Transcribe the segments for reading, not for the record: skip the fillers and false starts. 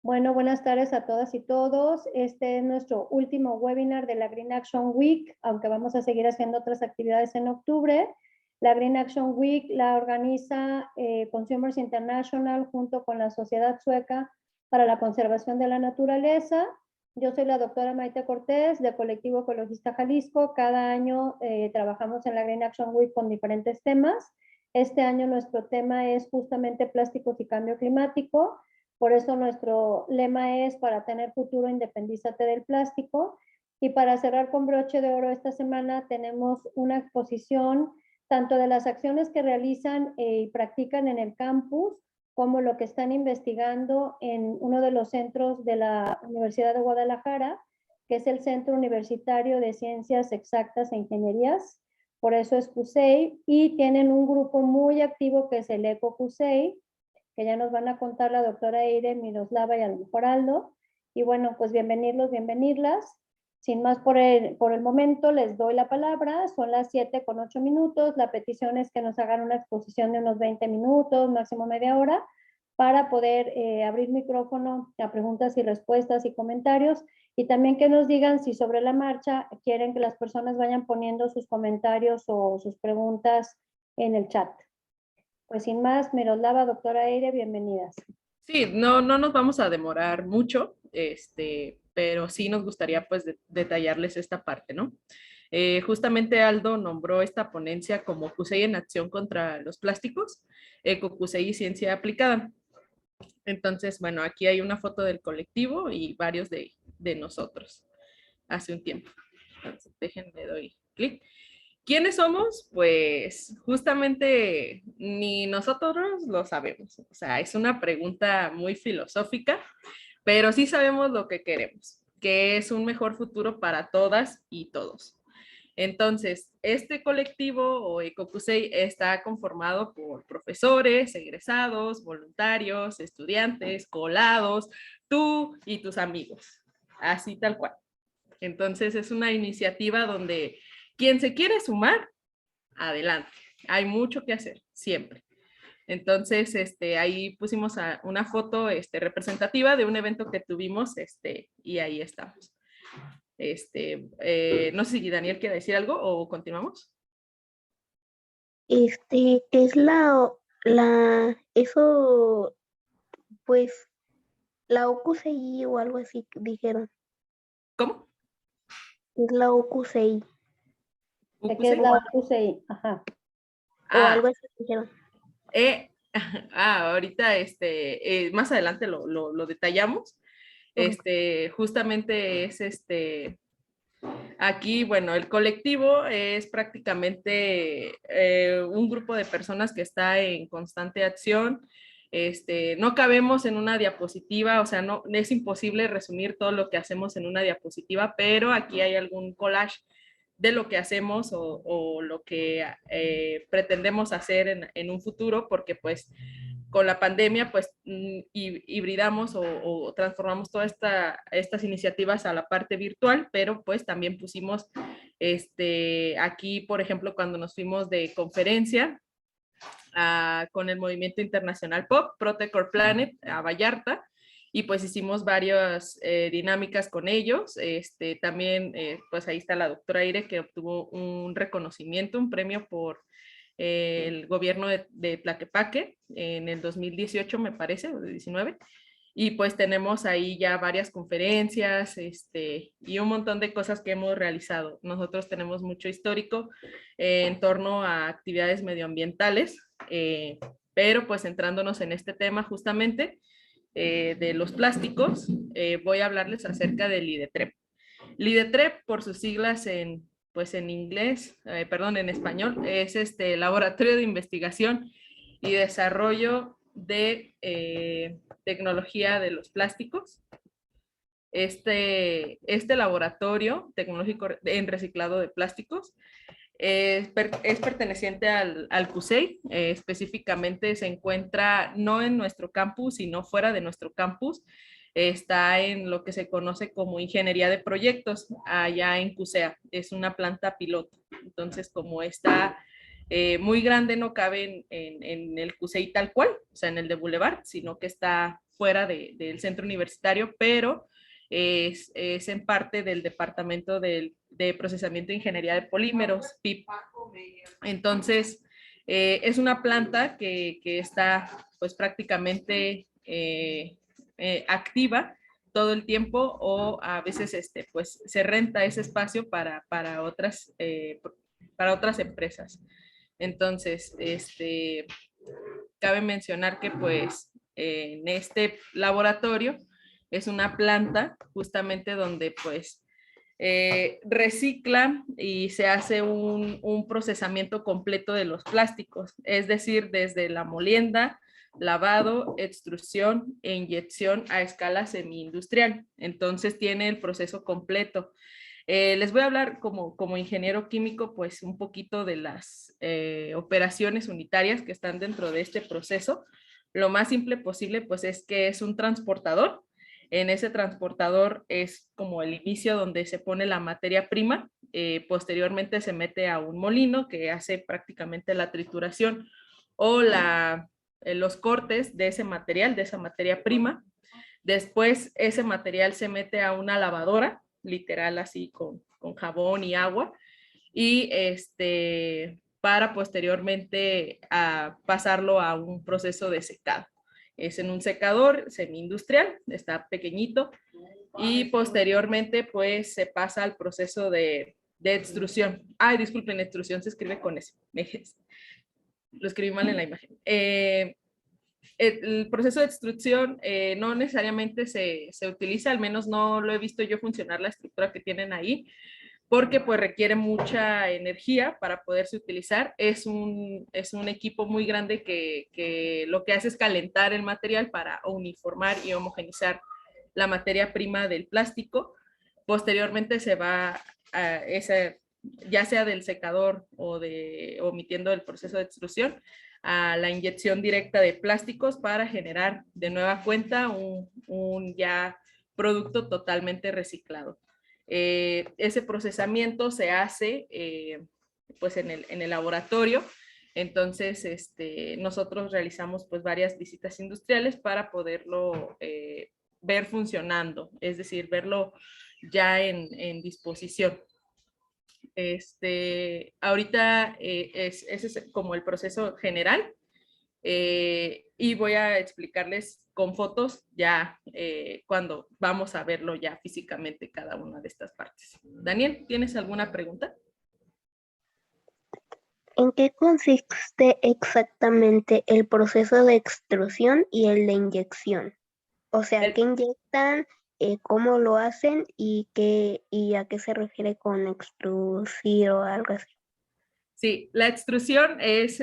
Bueno, buenas tardes a todas y todos. Este es nuestro último webinar de la Green Action Week, aunque vamos a seguir haciendo otras actividades en octubre. La Green Action Week la organiza Consumers International junto con la Sociedad Sueca para la Conservación de la Naturaleza. Yo soy la doctora Maite Cortés, del Colectivo Ecologista Jalisco. Cada año trabajamos en la Green Action Week con diferentes temas. Este año nuestro tema es justamente plásticos y cambio climático. Por eso nuestro lema es: para tener futuro, independízate del plástico. Y para cerrar con broche de oro esta semana tenemos una exposición tanto de las acciones que realizan y practican en el campus, como lo que están investigando en uno de los centros de la Universidad de Guadalajara, que es el Centro Universitario de Ciencias Exactas e Ingenierías. Por eso es CUSEI, y tienen un grupo muy activo que es el Eco CUSEI, que ya nos van a contar la doctora Eire, Miroslava y a lo mejor Aldo. Y bueno, pues bienvenidos, bienvenirlas. Sin más por el momento, les doy la palabra. Son las 7:08. La petición es que nos hagan una exposición de unos 20 minutos, máximo media hora, para poder abrir micrófono a preguntas y respuestas y comentarios. Y también que nos digan si sobre la marcha quieren que las personas vayan poniendo sus comentarios o sus preguntas en el chat. Pues sin más, Miroslava, doctora Eire, bienvenidas. Sí, no nos vamos a demorar mucho, pero sí nos gustaría pues detallarles esta parte, ¿no? Justamente Aldo nombró esta ponencia como CUSEI en acción contra los plásticos, Eco-CUSEI y ciencia aplicada. Entonces, bueno, aquí hay una foto del colectivo y varios de nosotros hace un tiempo. Entonces, déjenme, doy clic. ¿Quiénes somos? Pues justamente ni nosotros lo sabemos. O sea, es una pregunta muy filosófica, pero sí sabemos lo que queremos, que es un mejor futuro para todas y todos. Entonces, este colectivo o Eco-CUSEI está conformado por profesores, egresados, voluntarios, estudiantes, colados, tú y tus amigos, así tal cual. Entonces, es una iniciativa donde quien se quiere sumar, adelante. Hay mucho que hacer, siempre. Entonces, ahí pusimos una foto representativa de un evento que tuvimos, y ahí estamos. No sé si Daniel quiere decir algo o continuamos. ¿Qué es eso, pues, la OQCI o algo así dijeron? ¿Cómo? Es la OQCI. ¿De qué es la OQCI? Ajá. O algo así dijeron. Ahorita, más adelante lo detallamos. Justamente es aquí, bueno, el colectivo es prácticamente un grupo de personas que está en constante acción. No cabemos en una diapositiva, o sea, no es imposible resumir todo lo que hacemos en una diapositiva, pero aquí hay algún collage de lo que hacemos o lo que pretendemos hacer en un futuro, porque pues con la pandemia pues hibridamos o transformamos todas estas iniciativas a la parte virtual, pero pues también pusimos aquí, por ejemplo, cuando nos fuimos de conferencia con el Movimiento Internacional POP, Protect Our Planet, a Vallarta, y pues hicimos varias dinámicas con ellos. También, pues ahí está la doctora Aire, que obtuvo un reconocimiento, un premio por el gobierno de Tlaquepaque en el 2018, me parece, o 19. Y pues tenemos ahí ya varias conferencias y un montón de cosas que hemos realizado. Nosotros tenemos mucho histórico en torno a actividades medioambientales, pero pues centrándonos en este tema justamente de los plásticos, voy a hablarles acerca del LIDETREP. LIDETREP, por sus siglas pues en inglés, perdón, en español, es Laboratorio de Investigación y Desarrollo de Tecnología de los Plásticos. Este laboratorio tecnológico en reciclado de plásticos es perteneciente al CUSEI, específicamente se encuentra no en nuestro campus, sino fuera de nuestro campus. Está en lo que se conoce como ingeniería de proyectos, allá en CUSEA, es una planta piloto. Entonces, como está muy grande, no cabe en el CUSEI tal cual, o sea, en el de Boulevard, sino que está fuera del centro universitario, pero es en parte del Departamento de Procesamiento de Ingeniería de Polímeros, PIP. Entonces, es una planta que está pues prácticamente activa todo el tiempo, o a veces pues se renta ese espacio para otras empresas. Entonces, cabe mencionar que pues en este laboratorio es una planta justamente donde pues recicla y se hace un procesamiento completo de los plásticos, es decir, desde la molienda, lavado, extrusión e inyección a escala semi-industrial. Entonces tiene el proceso completo. Les voy a hablar como ingeniero químico, pues un poquito de las operaciones unitarias que están dentro de este proceso. Lo más simple posible, pues es que es un transportador. En ese transportador es como el inicio donde se pone la materia prima. Posteriormente se mete a un molino que hace prácticamente la trituración o los cortes de ese material, de esa materia prima. Después ese material se mete a una lavadora, literal así con jabón y agua, y para posteriormente pasarlo a un proceso de secado. Es en un secador semi-industrial, está pequeñito, y posteriormente pues se pasa al proceso de extrusión. Ay, disculpen, extrusión se escribe con S. Lo escribí mal en la imagen. El proceso de extrusión no necesariamente se utiliza, al menos no lo he visto yo funcionar la estructura que tienen ahí, porque pues requiere mucha energía para poderse utilizar. Es un equipo muy grande que lo que hace es calentar el material para uniformar y homogenizar la materia prima del plástico. Posteriormente se va a ya sea del secador o omitiendo el proceso de extrusión, a la inyección directa de plásticos para generar de nueva cuenta un ya producto totalmente reciclado. Ese procesamiento se hace pues en el laboratorio. Entonces, nosotros realizamos pues varias visitas industriales para poderlo ver funcionando, es decir, verlo ya en disposición. Ahorita ese es como el proceso general, y voy a explicarles con fotos ya cuando vamos a verlo ya físicamente cada una de estas partes. Daniel, ¿tienes alguna pregunta? ¿En qué consiste exactamente el proceso de extrusión y el de inyección? O sea, ¿qué inyectan, cómo lo hacen y a qué se refiere con extruir o algo así? Sí, la extrusión es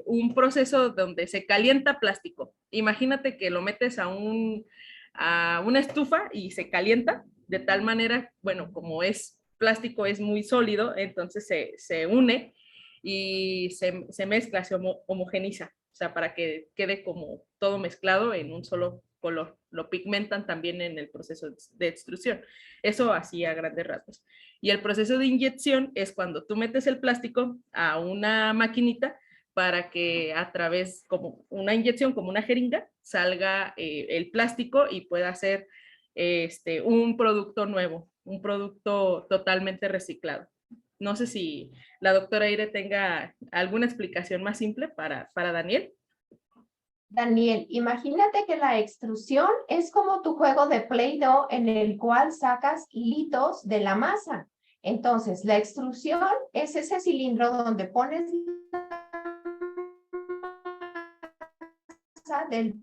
un proceso donde se calienta plástico. Imagínate que lo metes a una estufa y se calienta de tal manera, bueno, como es plástico, es muy sólido, entonces se une y se mezcla, se homogeniza, o sea, para que quede como todo mezclado en un solo color. Lo pigmentan también en el proceso de extrusión. Eso así a grandes rasgos. Y el proceso de inyección es cuando tú metes el plástico a una maquinita para que a través, como una inyección, como una jeringa, salga el plástico y pueda ser un producto nuevo, un producto totalmente reciclado. No sé si la doctora Ire tenga alguna explicación más simple para Daniel. Daniel, imagínate que la extrusión es como tu juego de Play-Doh en el cual sacas hilitos de la masa. Entonces, la extrusión es ese cilindro donde pones la masa del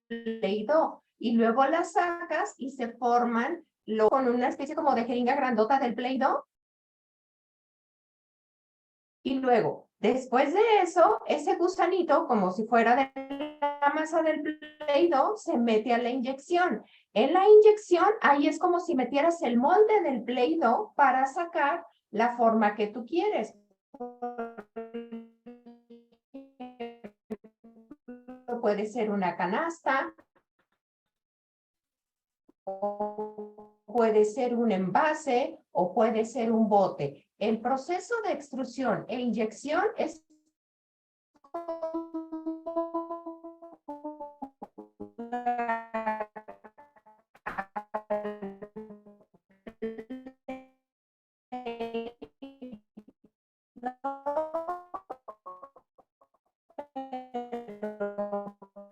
Play-Doh y luego la sacas y se forman con una especie como de jeringa grandota del Play-Doh. Y luego, después de eso, ese gusanito, como si fuera de la masa del Play-Doh, se mete a la inyección. En la inyección, ahí es como si metieras el molde del Play-Doh para sacar la forma que tú quieres. Puede ser una canasta, o puede ser un envase, o puede ser un bote. El proceso de extrusión e inyección es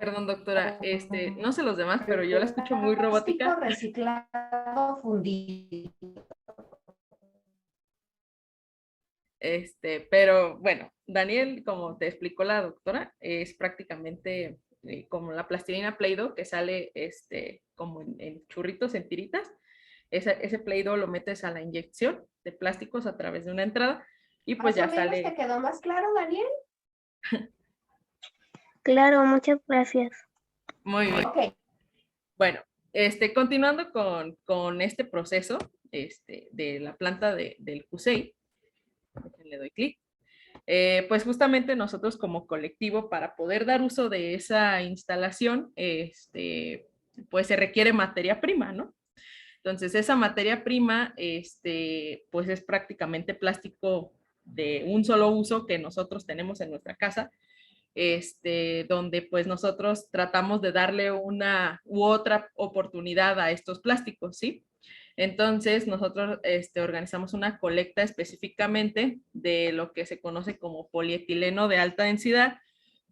Perdón, doctora, no sé los demás, pero yo la escucho muy robótica. Plástico reciclado fundido. Pero bueno, Daniel, como te explicó la doctora, es prácticamente como la plastilina Play-Doh que sale como en churritos, en tiritas. Ese Play-Doh lo metes a la inyección de plásticos a través de una entrada y pues ¿Más ya o menos sale. te quedó más claro, Daniel? Claro, muchas gracias. Muy bien. Ok. Bueno, continuando con este proceso de la planta del CUSEI, le doy clic. Pues justamente nosotros como colectivo, para poder dar uso de esa instalación, pues se requiere materia prima, ¿no? Entonces, esa materia prima, pues es prácticamente plástico de un solo uso que nosotros tenemos en nuestra casa, donde pues nosotros tratamos de darle una u otra oportunidad a estos plásticos, ¿sí? Entonces, nosotros organizamos una colecta específicamente de lo que se conoce como polietileno de alta densidad,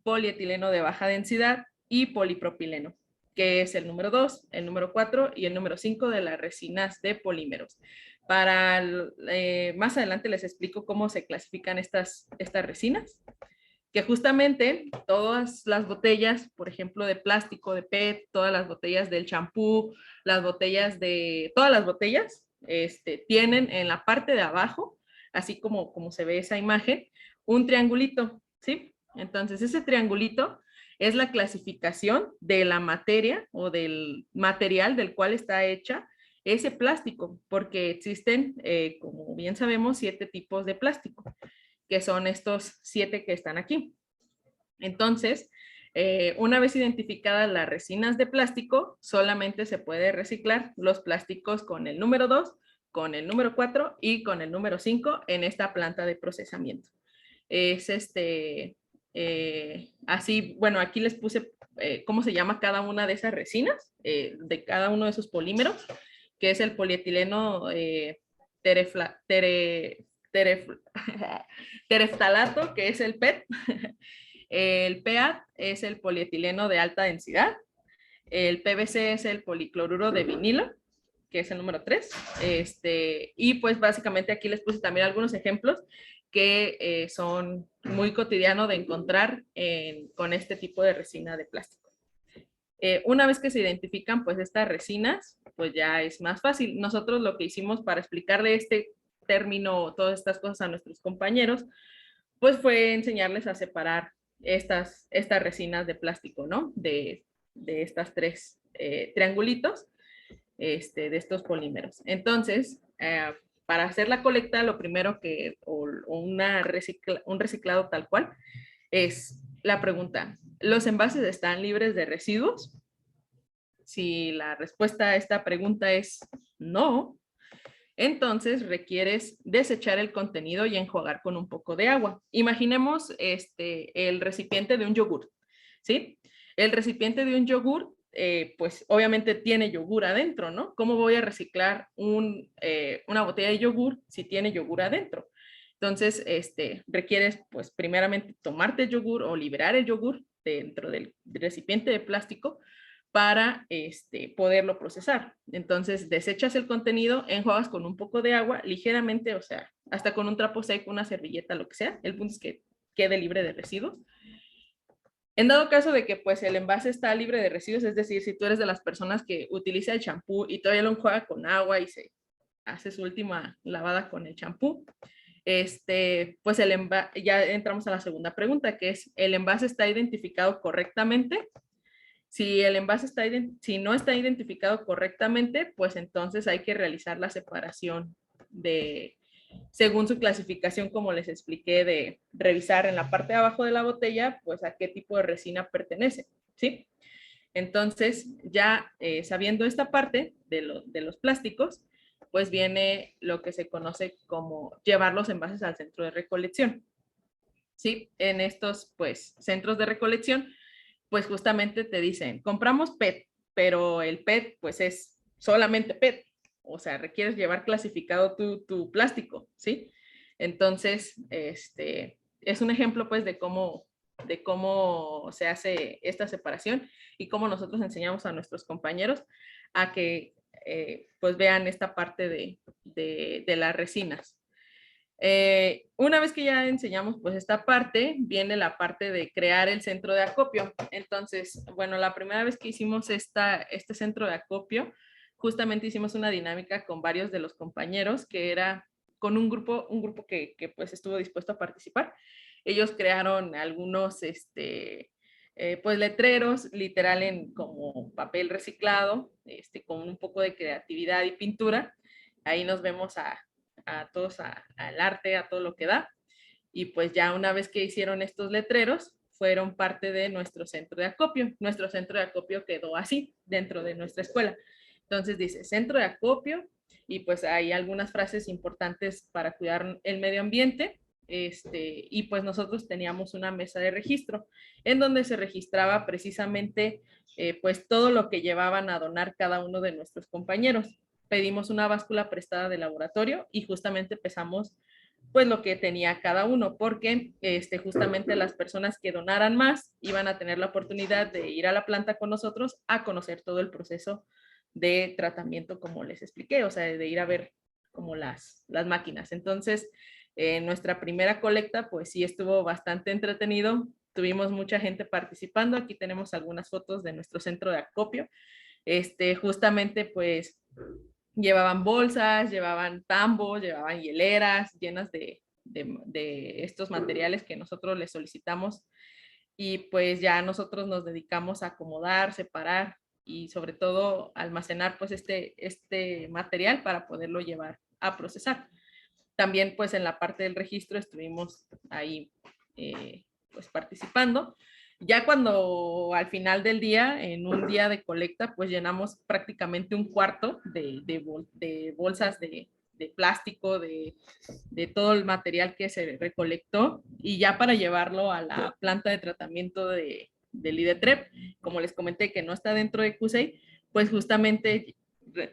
polietileno de baja densidad y polipropileno, que es el número 2, el número 4 y el número 5 de las resinas de polímeros. Más adelante les explico cómo se clasifican estas resinas, que justamente todas las botellas, por ejemplo, de plástico, de PET, todas las botellas del champú, todas las botellas, tienen en la parte de abajo, así como se ve esa imagen, un triangulito, ¿sí? Entonces, ese triangulito es la clasificación de la materia o del material del cual está hecha ese plástico, porque existen, como bien sabemos, 7 tipos de plástico, que son estos 7 que están aquí. Entonces, una vez identificadas las resinas de plástico, solamente se puede reciclar los plásticos con el número 2, con el número 4 y con el número 5 en esta planta de procesamiento. Es así, bueno, aquí les puse cómo se llama cada una de esas resinas, de cada uno de esos polímeros, que es el polietileno tereftalato, que es el PET, el PEAT es el polietileno de alta densidad, el PVC es el policloruro de vinilo, que es el número 3, y pues básicamente aquí les puse también algunos ejemplos que son muy cotidianos de encontrar con este tipo de resina de plástico. Una vez que se identifican pues estas resinas, pues ya es más fácil. Nosotros lo que hicimos para explicarle este término, todas estas cosas a nuestros compañeros, pues fue enseñarles a separar estas resinas de plástico, ¿no? De estas 3 triangulitos, de estos polímeros. Entonces, para hacer la colecta, lo primero un reciclado tal cual, es la pregunta, ¿los envases están libres de residuos? Si la respuesta a esta pregunta es no, entonces requieres desechar el contenido y enjuagar con un poco de agua. Imaginemos el recipiente de un yogur, ¿sí? El recipiente de un yogur, pues obviamente tiene yogur adentro, ¿no? ¿Cómo voy a reciclar una botella de yogur si tiene yogur adentro? Entonces, requieres, pues primeramente tomarte el yogur o liberar el yogur dentro del recipiente de plástico para poderlo procesar. Entonces, desechas el contenido, enjuagas con un poco de agua, ligeramente, o sea, hasta con un trapo seco, una servilleta, lo que sea. El punto es que quede libre de residuos. En dado caso de que pues el envase está libre de residuos, es decir, si tú eres de las personas que utiliza el champú y todavía lo enjuaga con agua y se hace su última lavada con el champú, pues ya entramos a la segunda pregunta, que es, ¿el envase está identificado correctamente? Si el envase si no está identificado correctamente, pues entonces hay que realizar la separación según su clasificación, como les expliqué, de revisar en la parte de abajo de la botella, pues a qué tipo de resina pertenece, ¿sí? Entonces, ya sabiendo esta parte de los plásticos, pues viene lo que se conoce como llevar los envases al centro de recolección, ¿sí? En estos, pues, centros de recolección, pues justamente te dicen, compramos PET, pero el PET pues es solamente PET, o sea, requieres llevar clasificado tu plástico, ¿sí? Entonces, es un ejemplo pues de cómo de cómo se hace esta separación y cómo nosotros enseñamos a nuestros compañeros a que pues vean esta parte de las resinas. Una vez que ya enseñamos pues esta parte, viene la parte de crear el centro de acopio. Entonces, bueno, la primera vez que hicimos este centro de acopio, justamente hicimos una dinámica con varios de los compañeros, que era con un grupo que pues estuvo dispuesto a participar. Ellos crearon algunos pues letreros, literal en como papel reciclado, con un poco de creatividad y pintura. Ahí nos vemos a todos al arte, a todo lo que da. Y pues ya una vez que hicieron estos letreros, fueron parte de nuestro centro de acopio. Nuestro centro de acopio quedó así dentro de nuestra escuela. Entonces dice centro de acopio y pues hay algunas frases importantes para cuidar el medio ambiente. Y pues nosotros teníamos una mesa de registro en donde se registraba precisamente pues todo lo que llevaban a donar cada uno de nuestros compañeros. Pedimos una báscula prestada de laboratorio y justamente pesamos pues lo que tenía cada uno, porque justamente las personas que donaran más iban a tener la oportunidad de ir a la planta con nosotros a conocer todo el proceso de tratamiento, como les expliqué, o sea, de ir a ver como las máquinas. Entonces, nuestra primera colecta, pues sí estuvo bastante entretenido, tuvimos mucha gente participando, aquí tenemos algunas fotos de nuestro centro de acopio, justamente pues llevaban bolsas, llevaban tambos, llevaban hieleras llenas de estos materiales que nosotros les solicitamos y pues ya nosotros nos dedicamos a acomodar, separar y sobre todo almacenar pues este material para poderlo llevar a procesar. También pues en la parte del registro estuvimos ahí pues participando. Ya cuando al final del día, en un día de colecta, pues llenamos prácticamente un cuarto de bolsas de plástico, de todo el material que se recolectó y ya para llevarlo a la planta de tratamiento del IDETREP, como les comenté que no está dentro de CUSEI, pues justamente,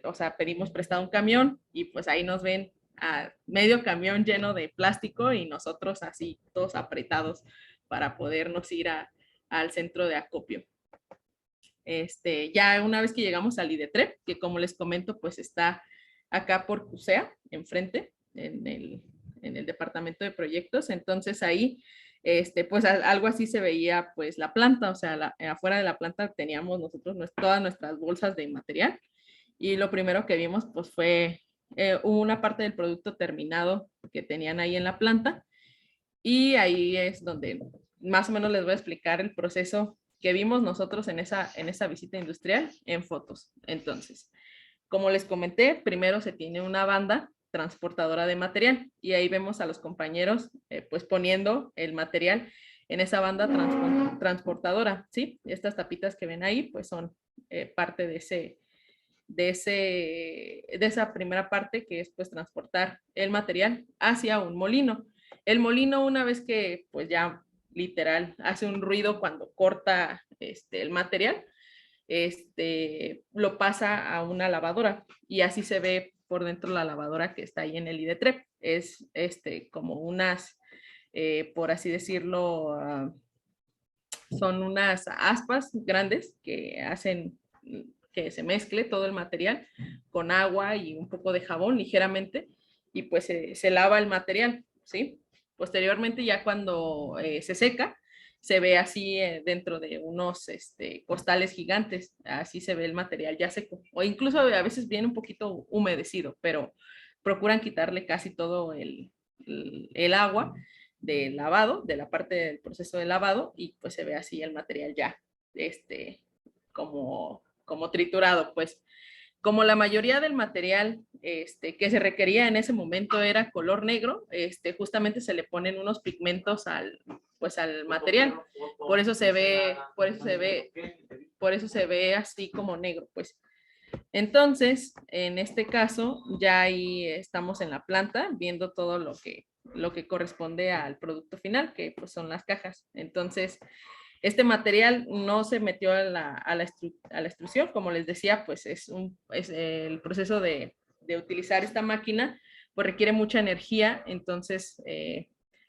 o sea, pedimos prestado un camión y pues ahí nos ven a medio camión lleno de plástico y nosotros así todos apretados para podernos ir al centro de acopio. Ya una vez que llegamos al IDETREP, que como les comento, pues está acá por CUSEA, enfrente, en el departamento de proyectos, entonces ahí, pues algo así se veía pues la planta, o sea, afuera de la planta teníamos nosotros todas nuestras bolsas de material y lo primero que vimos pues fue una parte del producto terminado que tenían ahí en la planta y ahí es donde más o menos les voy a explicar el proceso que vimos nosotros en esa visita industrial en fotos. Entonces, como les comenté, primero se tiene una banda transportadora de material y ahí vemos a los compañeros pues poniendo el material en esa banda transportadora, ¿sí? Estas tapitas que ven ahí pues son parte de esa primera parte que es pues transportar el material hacia un molino. El molino una vez que pues ya literal hace un ruido cuando corta el material, lo pasa a una lavadora y así se ve por dentro la lavadora que está ahí en el IDETREP. Es como unas, por así decirlo, son unas aspas grandes que hacen que se mezcle todo el material con agua y un poco de jabón ligeramente y pues se lava el material, ¿sí? Posteriormente ya cuando se seca, se ve así dentro de unos costales gigantes, así se ve el material ya seco, o incluso a veces viene un poquito humedecido, pero procuran quitarle casi todo el agua del lavado, de la parte del proceso de lavado, y pues se ve así el material ya, como triturado, pues. Como la mayoría del material que se requería en ese momento era color negro, justamente se le ponen unos pigmentos al material. Por eso se ve así como negro, pues. Entonces, en este caso, ya ahí estamos en la planta viendo todo lo que corresponde al producto final, que pues son las cajas. Entonces, este material no se metió a la extrusión, como les decía, pues es el proceso de utilizar esta máquina, pues requiere mucha energía, entonces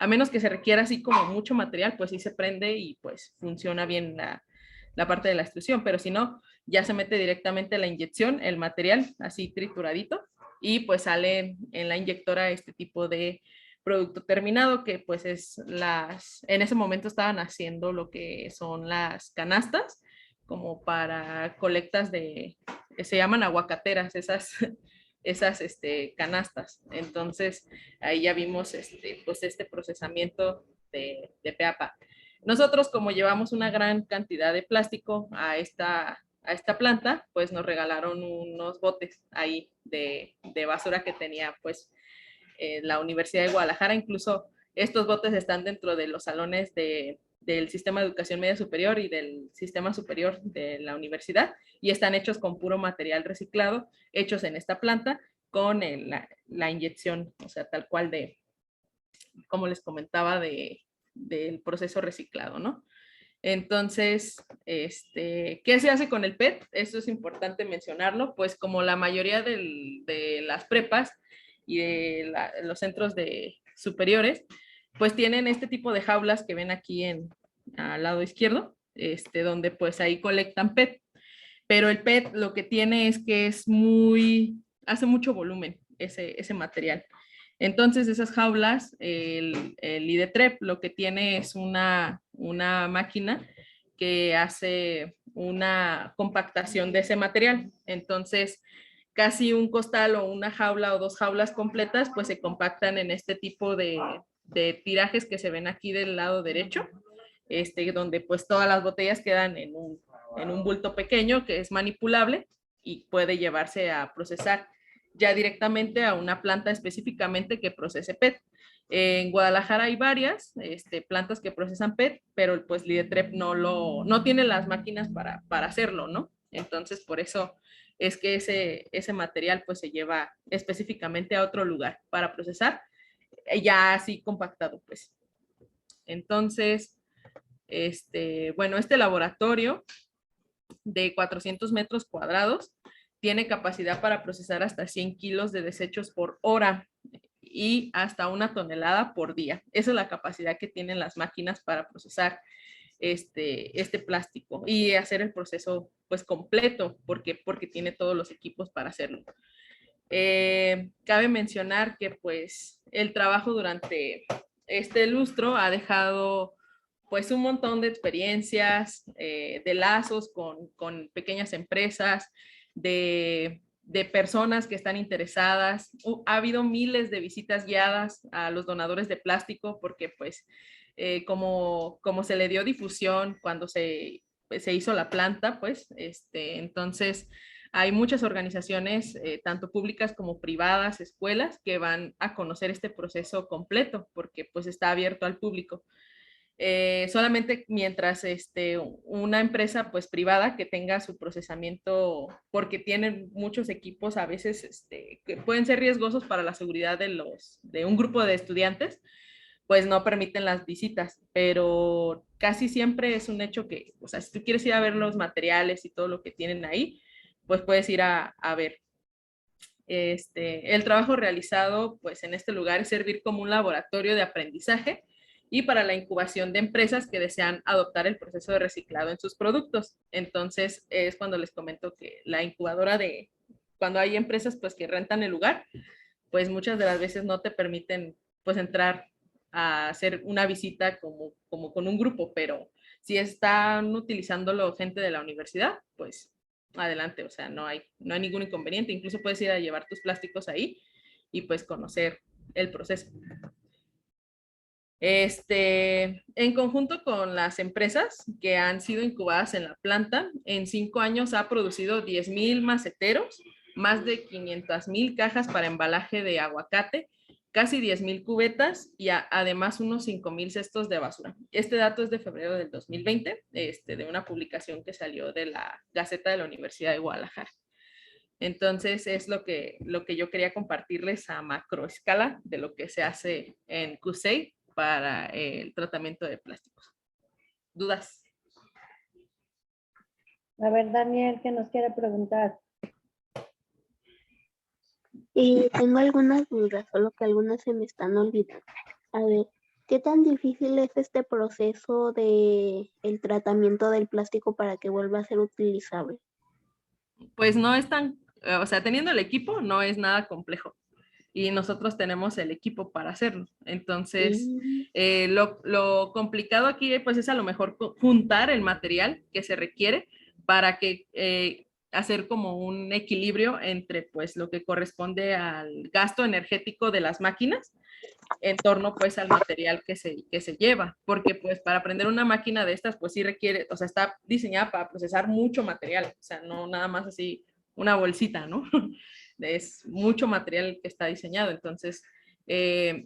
a menos que se requiera así como mucho material, pues sí se prende y pues funciona bien la parte de la extrusión, pero si no, ya se mete directamente la inyección, el material así trituradito, y pues sale en la inyectora este tipo de producto terminado, que pues es en ese momento estaban haciendo lo que son las canastas, como para colectas se llaman aguacateras, esas canastas. Entonces, ahí ya vimos pues este procesamiento de PAPA. Nosotros, como llevamos una gran cantidad de plástico a esta planta, pues nos regalaron unos botes ahí de basura que tenía pues la Universidad de Guadalajara. Incluso estos botes están dentro de los salones del Sistema de Educación Media Superior y del Sistema Superior de la universidad, y están hechos con puro material reciclado, hechos en esta planta con la inyección, o sea, tal cual como les comentaba, del proceso reciclado, ¿no? Entonces, ¿qué se hace con el PET? Eso es importante mencionarlo, pues como la mayoría de las prepas y de los centros superiores, pues tienen este tipo de jaulas que ven aquí al lado izquierdo, donde pues ahí colectan PET. Pero el PET lo que tiene es que hace mucho volumen ese material. Entonces, esas jaulas, el IDETREP lo que tiene es una máquina que hace una compactación de ese material. Entonces, casi un costal o una jaula o dos jaulas completas, pues se compactan en este tipo de tirajes que se ven aquí del lado derecho, donde pues todas las botellas quedan en un bulto pequeño que es manipulable y puede llevarse a procesar ya directamente a una planta específicamente que procese PET. En Guadalajara hay varias plantas que procesan PET, pero pues Lidetrep no tiene las máquinas para hacerlo, ¿no? Entonces, por eso es que ese material pues se lleva específicamente a otro lugar para procesar, ya así compactado, pues. Entonces, bueno, este laboratorio de 400 metros cuadrados tiene capacidad para procesar hasta 100 kilos de desechos por hora y hasta 1 tonelada por día. Esa es la capacidad que tienen las máquinas para procesar este plástico y hacer el proceso pues completo, porque tiene todos los equipos para hacerlo. Cabe mencionar que pues el trabajo durante este lustro ha dejado pues un montón de experiencias, de lazos con pequeñas empresas, de personas que están interesadas. Ha habido miles de visitas guiadas a los donadores de plástico porque pues como se le dio difusión cuando se hizo la planta, pues entonces hay muchas organizaciones, tanto públicas como privadas, escuelas, que van a conocer este proceso completo porque pues está abierto al público. Solamente mientras una empresa pues privada que tenga su procesamiento, porque tienen muchos equipos a veces que pueden ser riesgosos para la seguridad de un grupo de estudiantes, pues no permiten las visitas, pero casi siempre es un hecho que, o sea, si tú quieres ir a ver los materiales y todo lo que tienen ahí, pues puedes ir a ver. El trabajo realizado pues en este lugar es servir como un laboratorio de aprendizaje y para la incubación de empresas que desean adoptar el proceso de reciclado en sus productos. Entonces es cuando les comento que la incubadora cuando hay empresas pues que rentan el lugar, pues muchas de las veces no te permiten pues entrar a hacer una visita como con un grupo, pero si están utilizándolo gente de la universidad, pues adelante, o sea, no hay ningún inconveniente, incluso puedes ir a llevar tus plásticos ahí y pues conocer el proceso. En conjunto con las empresas que han sido incubadas en la planta, en 5 años ha producido 10,000 maceteros, más de 500,000 cajas para embalaje de aguacate, casi 10,000 cubetas y además unos 5,000 cestos de basura. Este dato es de febrero del 2020, de una publicación que salió de la Gaceta de la Universidad de Guadalajara. Entonces es lo que yo quería compartirles a macroescala de lo que se hace en CUSEI para el tratamiento de plásticos. ¿Dudas? A ver, Daniel, ¿qué nos quiere preguntar? Tengo algunas dudas, solo que algunas se me están olvidando. A ver, ¿Qué tan difícil es este proceso de el tratamiento del plástico para que vuelva a ser utilizable? Pues no es tan, o sea, teniendo el equipo no es nada complejo y nosotros tenemos el equipo para hacerlo. Entonces, Mm, lo complicado aquí pues es a lo mejor juntar el material que se requiere para que hacer como un equilibrio entre pues lo que corresponde al gasto energético de las máquinas en torno pues al material que se lleva, porque pues para prender una máquina de estas pues sí requiere, o sea, está diseñada para procesar mucho material, o sea, no nada más así una bolsita, ¿no? Es mucho material que está diseñado, entonces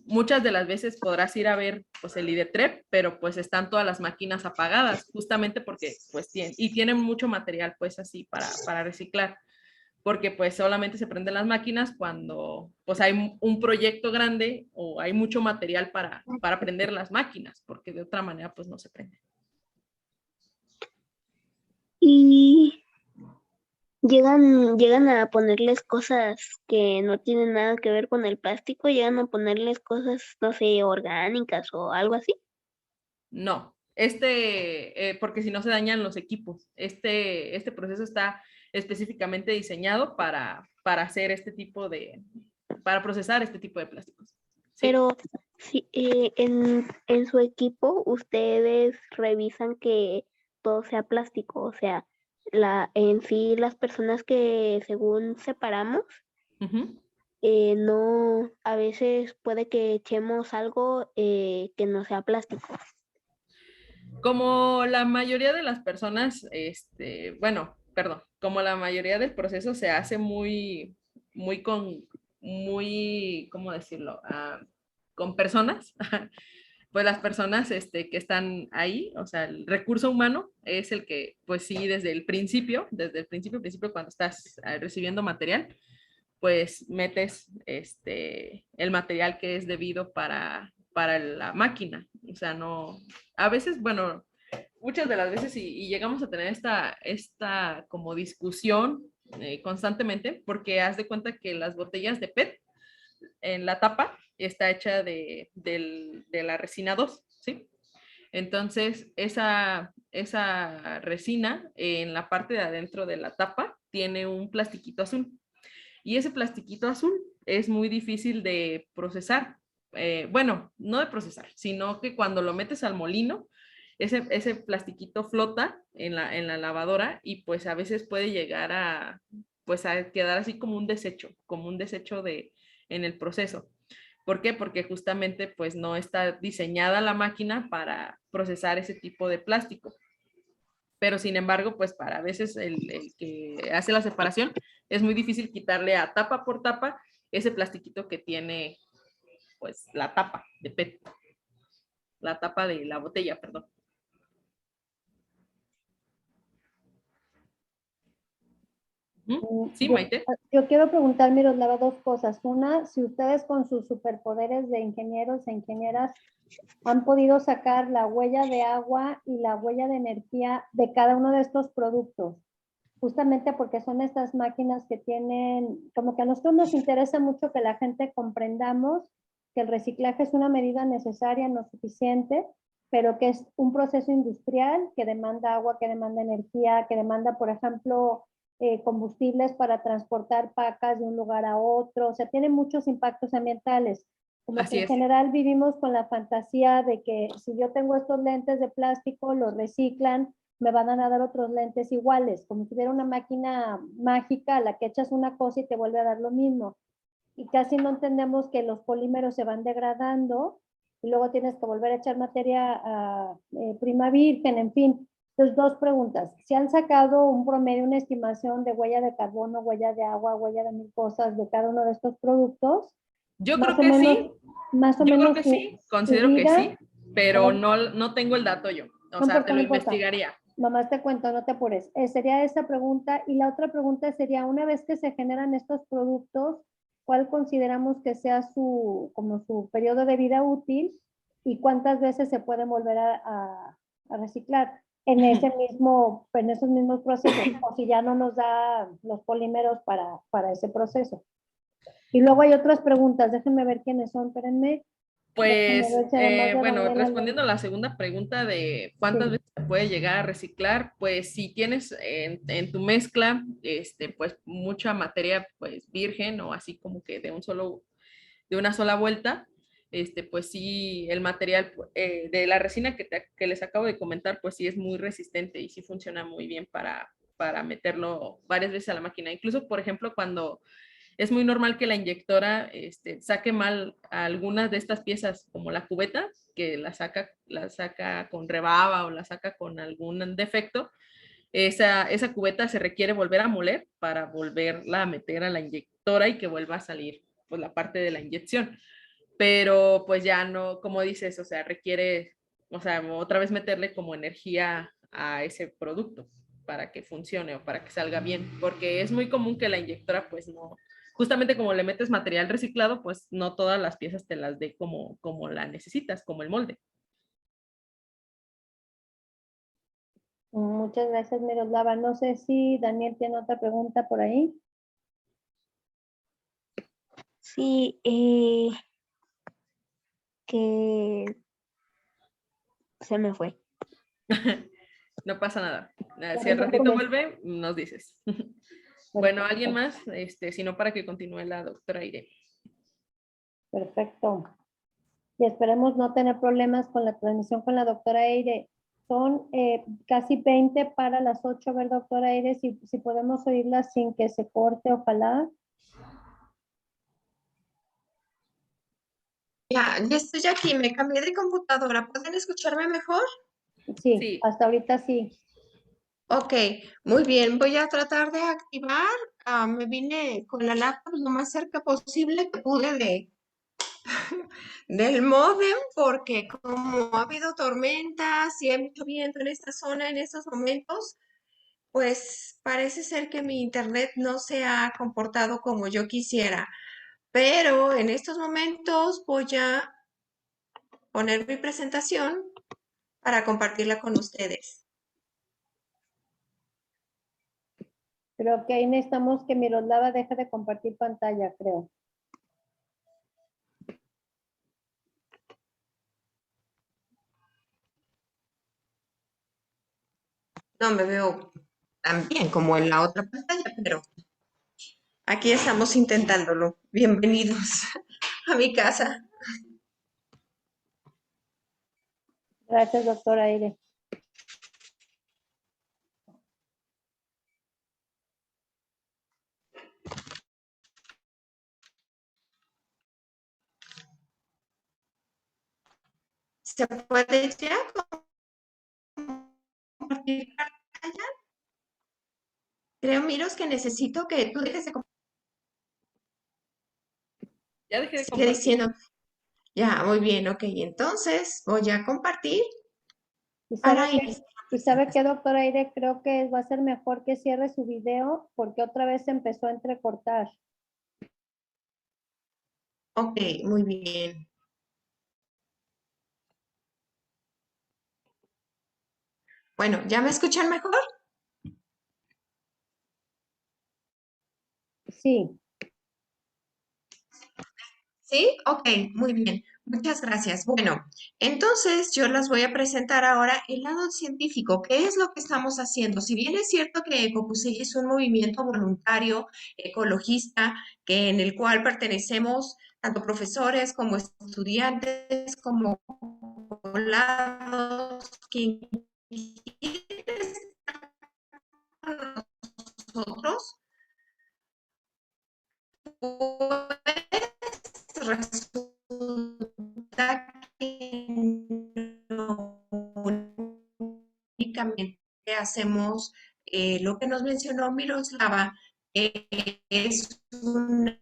muchas de las veces podrás ir a ver pues el IDETREP, pero pues están todas las máquinas apagadas, justamente porque pues tienen mucho material pues así para reciclar porque pues solamente se prenden las máquinas cuando pues hay un proyecto grande o hay mucho material para prender las máquinas, porque de otra manera pues no se prende. Y llegan a ponerles cosas que no tienen nada que ver con el plástico, llegan a ponerles cosas, no sé, orgánicas o algo así. No, porque si no se dañan los equipos. Este proceso está específicamente diseñado para hacer para procesar este tipo de plásticos. ¿Sí? Pero sí, en su equipo ustedes revisan que todo sea plástico, o sea, en sí las personas que según separamos, Uh-huh. no, a veces puede que echemos algo que no sea plástico. Como la mayoría de las personas, bueno, perdón, como la mayoría del proceso se hace muy, ¿cómo decirlo? Con personas, pues las personas que están ahí, o sea, el recurso humano es el que, pues sí, desde el principio, cuando estás recibiendo material, pues metes el material que es debido para la máquina. O sea, no, a veces, bueno, muchas de las veces y llegamos a tener esta como discusión constantemente, porque haz de cuenta que las botellas de PET en la tapa está hecha de la resina 2, ¿sí? Entonces, esa resina en la parte de adentro de la tapa tiene un plastiquito azul. Y ese plastiquito azul es muy difícil de procesar. Bueno, no de procesar, sino que cuando lo metes al molino, ese plastiquito flota en la lavadora y pues a veces puede llegar pues a quedar así como un desecho en el proceso. ¿Por qué? Porque justamente pues no está diseñada la máquina para procesar ese tipo de plástico. Pero sin embargo, pues para a veces el que hace la separación es muy difícil quitarle a tapa por tapa ese plastiquito que tiene pues la tapa de PET, la tapa de la botella, perdón. Sí, Maite. Yo quiero preguntar, Miroslava, dos cosas. Una, si ustedes con sus superpoderes de ingenieros e ingenieras han podido sacar la huella de agua y la huella de energía de cada uno de estos productos, justamente porque son estas máquinas que tienen, como que a nosotros nos interesa mucho que la gente comprendamos que el reciclaje es una medida necesaria, no suficiente, pero que es un proceso industrial que demanda agua, que demanda energía, que demanda, por ejemplo, combustibles para transportar pacas de un lugar a otro, o sea, tiene muchos impactos ambientales. Como Así que en es. general vivimos con la fantasía de que si yo tengo estos lentes de plástico, los reciclan, me van a dar otros lentes iguales, como si hubiera una máquina mágica a la que echas una cosa y te vuelve a dar lo mismo. Y casi no entendemos que los polímeros se van degradando y luego tienes que volver a echar materia prima virgen, en fin. Entonces, dos preguntas. ¿Si han sacado un promedio, una estimación de huella de carbono, huella de agua, huella de mil cosas de cada uno de estos productos? Yo Más creo o que menos, sí, más o yo creo menos que su, sí, su considero que vida. sí, pero no tengo el dato yo. O No sea, te importa, no lo importa. investigaría. Nomás te cuento, no te apures. Sería esta pregunta. Y la otra pregunta sería, una vez que se generan estos productos, ¿cuál consideramos que sea como su periodo de vida útil y cuántas veces se pueden volver a reciclar en en esos mismos procesos? O si ya no nos da los polímeros para ese proceso. Y luego hay otras preguntas, déjenme ver quiénes son, espérenme. Pues, Derecha, además de bueno, Daniela respondiendo a Luna. la segunda pregunta de cuántas Sí. veces se puede llegar a reciclar, pues si tienes en tu mezcla, pues mucha materia pues virgen o así como que de una sola vuelta, pues sí, el material de la resina que les acabo de comentar, pues sí es muy resistente y sí funciona muy bien para meterlo varias veces a la máquina. Incluso, por ejemplo, cuando es muy normal que la inyectora saque mal algunas de estas piezas, como la cubeta, que la saca con rebaba o la saca con algún defecto. Esa cubeta se requiere volver a moler para volverla a meter a la inyectora y que vuelva a salir pues, la parte de la inyección. Pero pues ya no, como dices, o sea, requiere, o sea, otra vez meterle como energía a ese producto para que funcione o para que salga bien, porque es muy común que la inyectora pues no, justamente como le metes material reciclado, pues no todas las piezas te las dé como la necesitas, como el molde. Muchas gracias, Miroslava. No sé si Daniel tiene otra pregunta por ahí. Sí, que se me fue. No pasa nada. Ya Si al no ratito comen- vuelve, nos dices. Bueno, ¿alguien Perfecto. más? Si no, para que continúe la doctora Irene. Perfecto. Y esperemos no tener problemas con la transmisión con la doctora Eire. Son casi 20 para las 8, ¿ver, doctora Eire? Si podemos oírla sin que se corte, ojalá. Ya estoy aquí, me cambié de computadora. ¿Pueden escucharme mejor? Sí, Sí, hasta ahorita sí. Ok, muy bien. Voy a tratar de activar. Me vine con la laptop lo más cerca posible que pude del módem porque como ha habido tormentas y hay mucho viento en esta zona en estos momentos, pues parece ser que mi internet no se ha comportado como yo quisiera. Pero en estos momentos voy a poner mi presentación para compartirla con ustedes. Creo que ahí necesitamos que Miroslava deje de compartir pantalla, creo. No me veo tan bien como en la otra pantalla, pero aquí estamos intentándolo. Bienvenidos a mi casa. Gracias, doctora Eire. ¿Se puede ya compartir pantalla? Creo, Miros, que necesito que tú dejes de ya dejé de sigue compartir. diciendo. Ya, muy bien, ok. Entonces voy a compartir ¿Y para sabe qué? iniciar la ¿Y sabe qué, presentación. doctora Aire? Creo que va a ser mejor que cierre su video porque otra vez se empezó a entrecortar. Ok, muy bien. Bueno, ¿ya me escuchan mejor? Sí, ¿Sí? Ok, muy bien. Muchas gracias. Bueno, entonces yo las voy a presentar ahora el lado científico. ¿Qué es lo que estamos haciendo? Si bien es cierto que Ecopusey es un movimiento voluntario ecologista en el cual pertenecemos tanto profesores como estudiantes, como poblados, quien quiera estar con nosotros, pues resulta que no únicamente hacemos lo que nos mencionó Miroslava, es una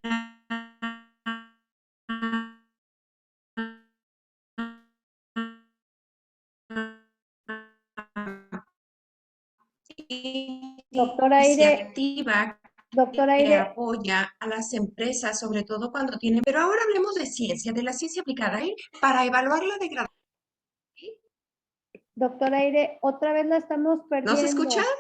doctora Aire, iniciativa doctora que Aire, apoya a las empresas, sobre todo cuando tienen. Pero ahora hablemos de ciencia, de la ciencia aplicada, para evaluar la degradación. doctora Aire, otra vez la estamos ¿No se escucha? perdiendo.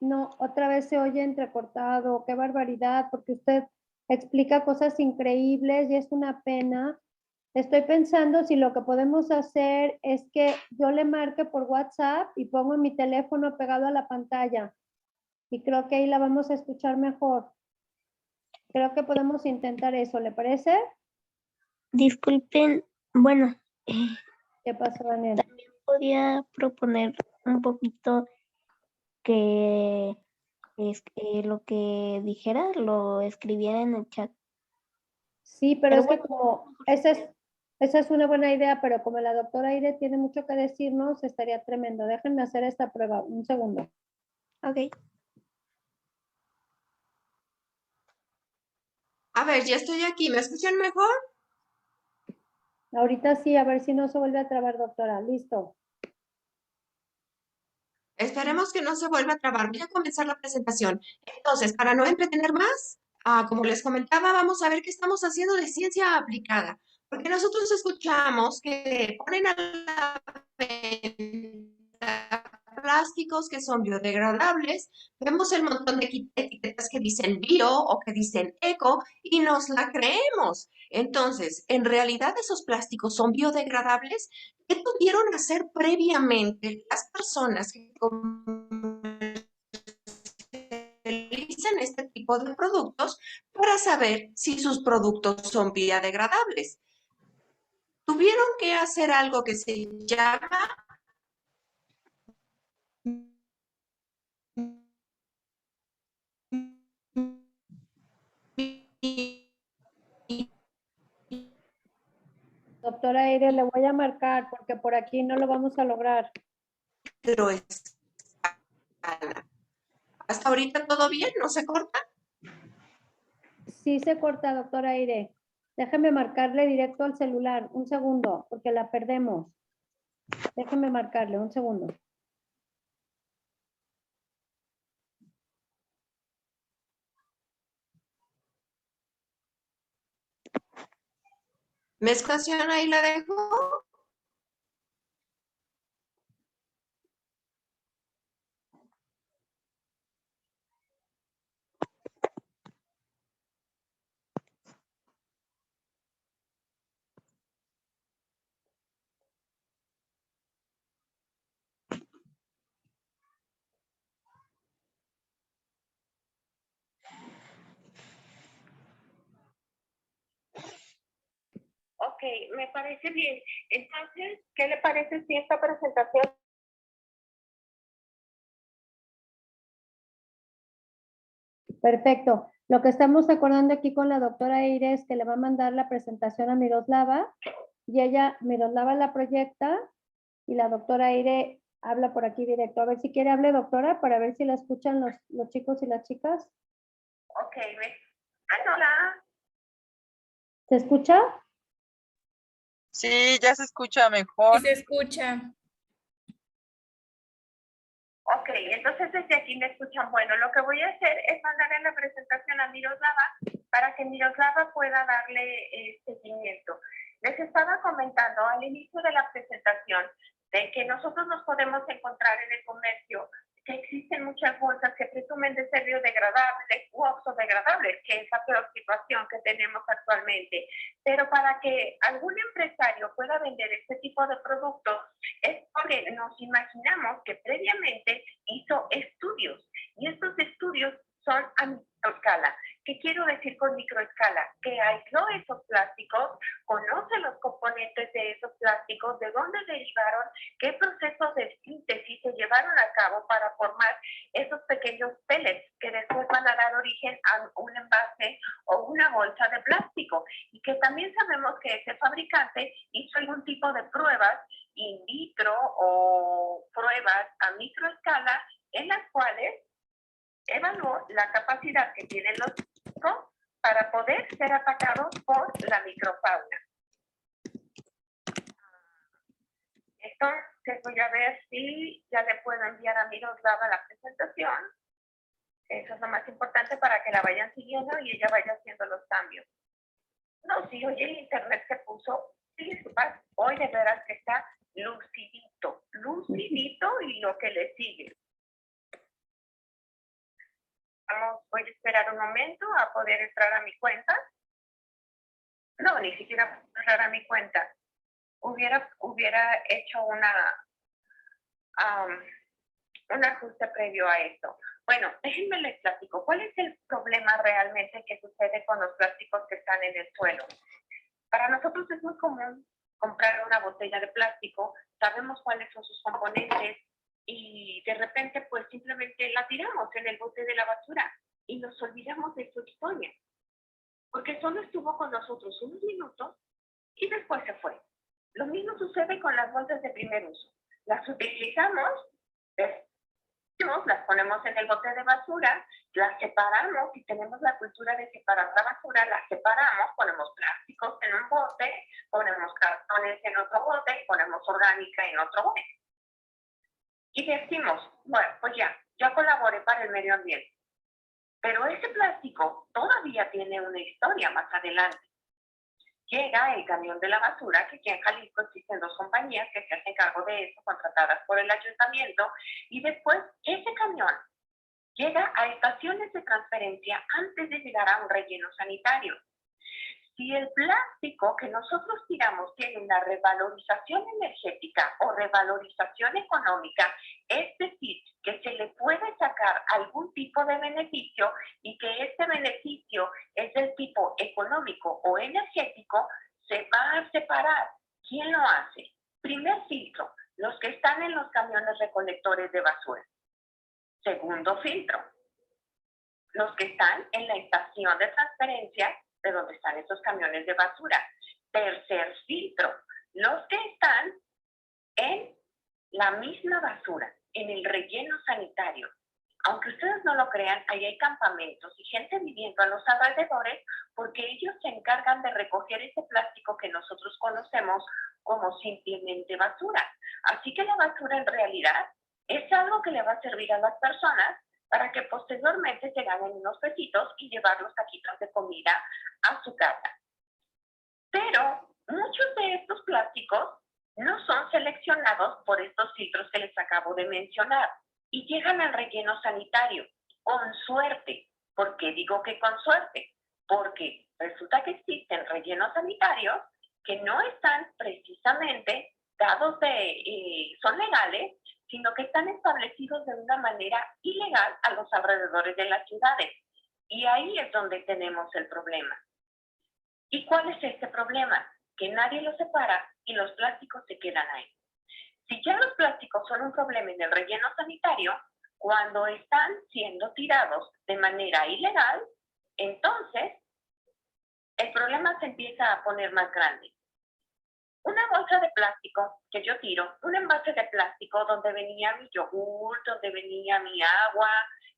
No, otra vez se oye entrecortado. Qué barbaridad, porque usted explica cosas increíbles y es una pena Estoy pensando si lo que podemos hacer es que yo le marque por WhatsApp y pongo mi teléfono pegado a la pantalla. Y creo que ahí la vamos a escuchar mejor. Creo que podemos intentar eso, ¿le parece? Disculpen, bueno, ¿Qué pasó, Daniel? también podía proponer un poquito que lo que dijera lo escribiera en el chat. Sí, pero Pero es que bueno, como esa es una buena idea, pero como la doctora Aire tiene mucho que decirnos, estaría tremendo. Déjenme hacer esta prueba, un segundo. Ok. A ver, ya estoy aquí. ¿Me escuchan mejor? Ahorita sí, a ver si no se vuelve a trabar, doctora. Listo. Esperemos que no se vuelva a trabar. Voy a comenzar la presentación. Entonces, para no entretener más, como les comentaba, vamos a ver qué estamos haciendo de ciencia aplicada. Porque nosotros escuchamos que ponen a la venta plásticos que son biodegradables, vemos el montón de etiquetas que dicen bio o que dicen eco y nos la creemos. Entonces, ¿en realidad esos plásticos son biodegradables? ¿Qué tuvieron que hacer previamente las personas que comercializan este tipo de productos para saber si sus productos son biodegradables? Tuvieron que hacer algo que se llama Doctora Aire, le voy a marcar porque por aquí no lo vamos a lograr. hidroescala. ¿Hasta ahorita todo bien? ¿No se corta? Sí se corta, doctora Aire. Déjeme marcarle directo al celular. Un segundo, porque la perdemos. Déjeme marcarle, un segundo. ¿Me estaciona ahí la dejo? Ok, me parece bien. Entonces, ¿qué le parece si esta presentación? Perfecto. Lo que estamos acordando aquí con la doctora Aire es que le va a mandar la presentación a Miroslava y ella, Miroslava la proyecta y la doctora Aire habla por aquí directo. A ver si quiere hable, doctora, para ver si la escuchan los chicos y las chicas. Ok, hola. ¿Se escucha? Sí, ya se escucha Sí mejor. se escucha. Ok, entonces desde aquí me escuchan. Bueno, lo que voy a hacer es mandarle la presentación a Miroslava para que Miroslava pueda darle seguimiento. Les estaba comentando al inicio de la presentación de que nosotros nos podemos encontrar en el comercio que existen muchas bolsas que presumen de ser biodegradables u oxodegradables, que es la peor situación que tenemos actualmente. Pero para que algún empresario pueda vender este tipo de productos es porque nos imaginamos que previamente hizo estudios y estos estudios son a microescala. ¿Qué quiero decir con microescala? Que aisló esos plásticos, conoce los componentes de esos plásticos, de dónde derivaron, qué procesos de síntesis se llevaron a cabo para formar esos pequeños pellets que después van a dar origen a un envase o una bolsa de plástico. Y que también sabemos que ese fabricante hizo algún tipo de pruebas in vitro o pruebas a microescala en las cuales evaluó la capacidad que tienen los plásticos para poder ser atacados por la microfauna. Entonces voy a ver si ya le puedo enviar a Miroslava la presentación. Eso es lo más importante para que la vayan siguiendo y ella vaya haciendo los cambios. No, sí, hoy el internet se puso, hoy de veras que está lucidito, lucidito y lo que le sigue. Voy a esperar un momento a poder entrar a mi cuenta. No, ni siquiera cerrar mi cuenta. Hubiera hecho un ajuste previo a esto. Bueno, déjenme les platico. ¿Cuál es el problema realmente que sucede con los plásticos que están en el suelo? Para nosotros es muy común comprar una botella de plástico, sabemos cuáles son sus componentes y de repente pues simplemente la tiramos en el bote de la basura y nos olvidamos de su historia. Porque solo estuvo con nosotros unos minutos y después se fue. Lo mismo sucede con las bolsas de primer uso. Las utilizamos, las ponemos en el bote de basura, las separamos y tenemos la cultura de separar la basura, las separamos, ponemos plásticos en un bote, ponemos cartones en otro bote y ponemos orgánica en otro bote. Y decimos, bueno, pues ya colaboré para el medio ambiente. Pero ese plástico todavía tiene una historia más adelante. Llega el camión de la basura, que aquí en Jalisco existen 2 compañías que se hacen cargo de eso, contratadas por el ayuntamiento, y después ese camión llega a estaciones de transferencia antes de llegar a un relleno sanitario. Si el plástico que nosotros tiramos tiene una revalorización energética o revalorización económica, es decir, que se le puede sacar algún tipo de beneficio y que este beneficio es del tipo económico o energético, se va a separar. ¿Quién lo hace? Primer filtro, los que están en los camiones recolectores de basura. Segundo filtro, los que están en la estación de transferencia de donde están esos camiones de basura. Tercer filtro, los que están en la misma basura, en el relleno sanitario. Aunque ustedes no lo crean, ahí hay campamentos y gente viviendo a los alrededores porque ellos se encargan de recoger ese plástico que nosotros conocemos como simplemente basura. Así que la basura en realidad es algo que le va a servir a las personas para que posteriormente se ganen unos pesitos y llevar los taquitos de comida a su casa. Pero muchos de estos plásticos no son seleccionados por estos filtros que les acabo de mencionar y llegan al relleno sanitario, con suerte. ¿Por qué digo que con suerte? Porque resulta que existen rellenos sanitarios que no están precisamente dados son legales, sino que están establecidos de una manera ilegal a los alrededores de las ciudades. Y ahí es donde tenemos el problema. ¿Y cuál es este problema? Que nadie los separa y los plásticos se quedan ahí. Si ya los plásticos son un problema en el relleno sanitario, cuando están siendo tirados de manera ilegal, entonces el problema se empieza a poner más grande. Una bolsa de plástico que yo tiro, un envase de plástico donde venía mi yogur, donde venía mi agua,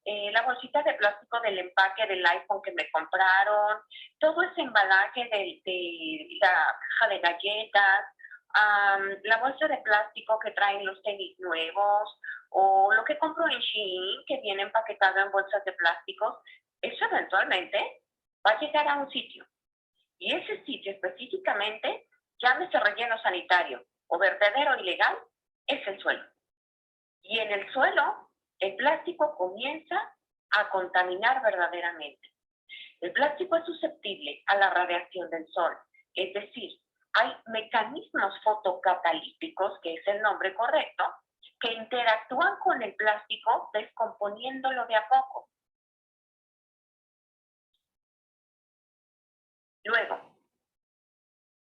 la bolsita de plástico del empaque del iPhone que me compraron, todo ese embalaje de la caja de galletas, la bolsa de plástico que traen los tenis nuevos, o lo que compro en Shein que viene empaquetado en bolsas de plásticos, eso eventualmente va a llegar a un sitio. Y ese sitio específicamente, llámese relleno sanitario o vertedero ilegal, es el suelo. Y en el suelo, el plástico comienza a contaminar verdaderamente. El plástico es susceptible a la radiación del sol, es decir, hay mecanismos fotocatalíticos, que es el nombre correcto, que interactúan con el plástico descomponiéndolo de a poco. Luego,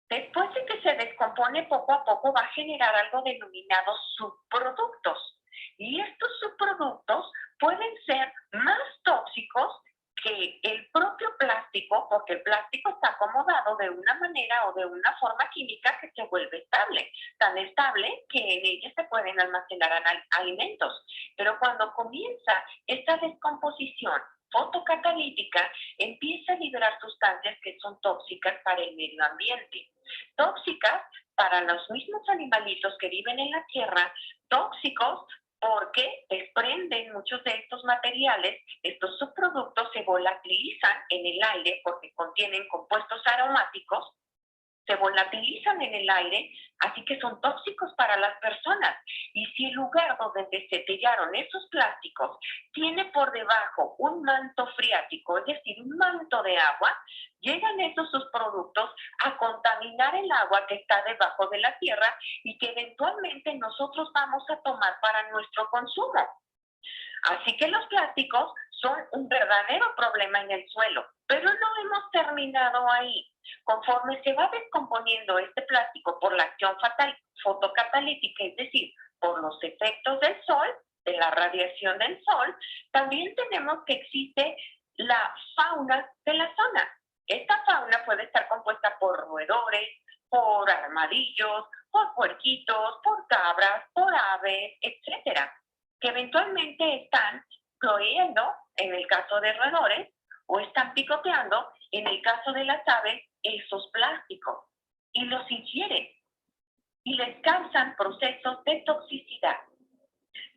después de que se descompone poco a poco, va a generar algo denominado subproductos. Y estos subproductos pueden ser más tóxicos que el propio plástico, porque el plástico está acomodado de una manera o de una forma química que se vuelve estable, tan estable que en ella se pueden almacenar alimentos. Pero cuando comienza esta descomposición fotocatalítica, empieza a liberar sustancias que son tóxicas para el medio ambiente, tóxicas para los mismos animalitos que viven en la tierra, tóxicos porque desprenden muchos de estos materiales, estos subproductos se volatilizan en el aire porque contienen compuestos aromáticos, se volatilizan en el aire, así que son tóxicos para las personas. Y si el lugar donde se sellaron esos plásticos tiene por debajo un manto freático, es decir, un manto de agua, llegan esos sus productos a contaminar el agua que está debajo de la tierra y que eventualmente nosotros vamos a tomar para nuestro consumo. Así que los plásticos son un verdadero problema en el suelo, pero no hemos terminado ahí. Conforme se va descomponiendo este plástico por la acción fotocatalítica, es decir, por los efectos del sol, de la radiación del sol, también tenemos que existe la fauna de la zona. Esta fauna puede estar compuesta por roedores, por armadillos, por puerquitos, por cabras, por aves, etcétera, que eventualmente están cloyendo, en el caso de roedores, o están picoteando, en el caso de las aves, esos plásticos, y los ingieren, y les causan procesos de toxicidad.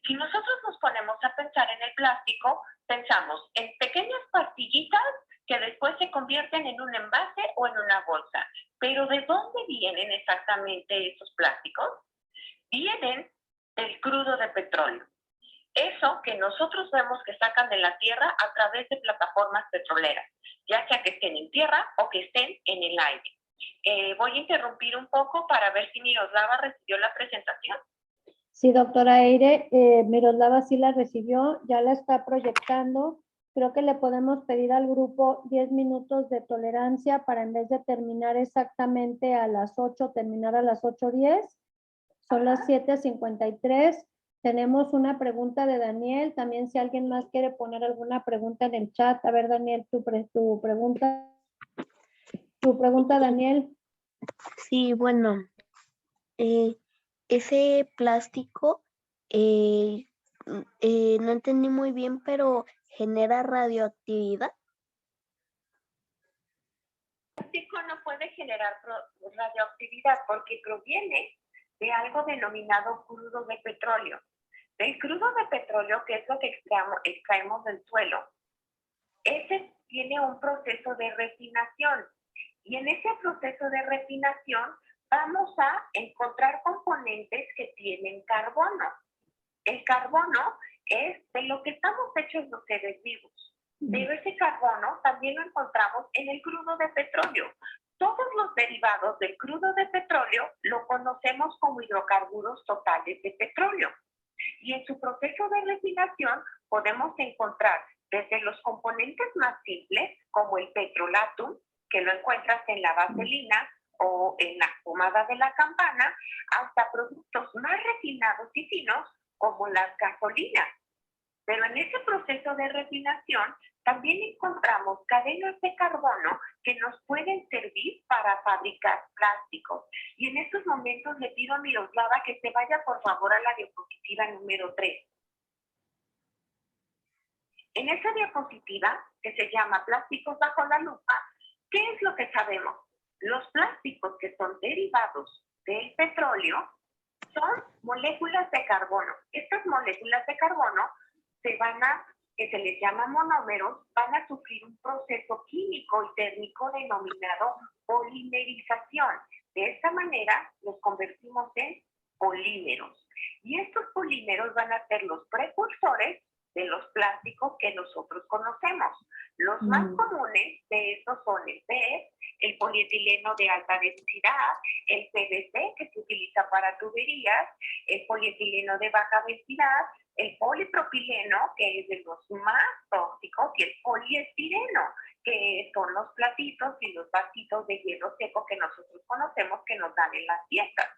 Si nosotros nos ponemos a pensar en el plástico, pensamos en pequeñas pastillitas que después se convierten en un envase o en una bolsa. Pero ¿de dónde vienen exactamente esos plásticos? Vienen del crudo de petróleo. Eso que nosotros vemos que sacan de la tierra a través de plataformas petroleras, ya sea que estén en tierra o que estén en el aire. Voy a interrumpir un poco para ver si Miroslava recibió la presentación. Sí, doctora Eire, Miroslava sí la recibió, ya la está proyectando. Creo que le podemos pedir al grupo 10 minutos de tolerancia para en vez de terminar exactamente a las 8, terminar a las 8:10. Son las 7:53. Tenemos una pregunta de Daniel. También si alguien más quiere poner alguna pregunta en el chat. A ver, Daniel, tu pregunta. Tu pregunta, Daniel. Sí, bueno, ese plástico, no entendí muy bien, pero genera radioactividad. El plástico no puede generar radioactividad porque proviene de algo denominado crudo de petróleo. Del crudo de petróleo, que es lo que extraemos del suelo, ese tiene un proceso de refinación. Y en ese proceso de refinación vamos a encontrar componentes que tienen carbono. El carbono es de lo que estamos hechos los seres vivos. Pero ese carbono también lo encontramos en el crudo de petróleo. Todos los derivados del crudo de petróleo lo conocemos como hidrocarburos totales de petróleo. Y en su proceso de refinación podemos encontrar desde los componentes más simples, como el petrolatum, que lo encuentras en la vaselina o en la pomada de la campana, hasta productos más refinados y finos, como las gasolinas. Pero en ese proceso de refinación también encontramos cadenas de carbono que nos pueden servir para fabricar plásticos. Y en estos momentos le pido a Miroslava que se vaya por favor a la diapositiva número 3. En esa diapositiva, que se llama Plásticos bajo la lupa, ¿qué es lo que sabemos? Los plásticos que son derivados del petróleo son moléculas de carbono. Estas moléculas de carbono que se les llama monómeros, van a sufrir un proceso químico y térmico denominado polimerización. De esta manera los convertimos en polímeros. Y estos polímeros van a ser los precursores de los plásticos que nosotros conocemos. Los más comunes de estos son el PET, el polietileno de alta densidad, el PVC que se utiliza para tuberías, el polietileno de baja densidad, el polipropileno, que es de los más tóxicos, y el poliestireno, que son los platitos y los vasitos de hielo seco que nosotros conocemos que nos dan en las fiestas.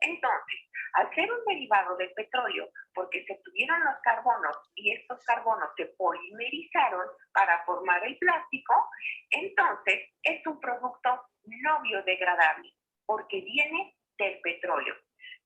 Entonces, al ser un derivado del petróleo, porque se obtuvieron los carbonos y estos carbonos se polimerizaron para formar el plástico, entonces es un producto no biodegradable, porque viene del petróleo.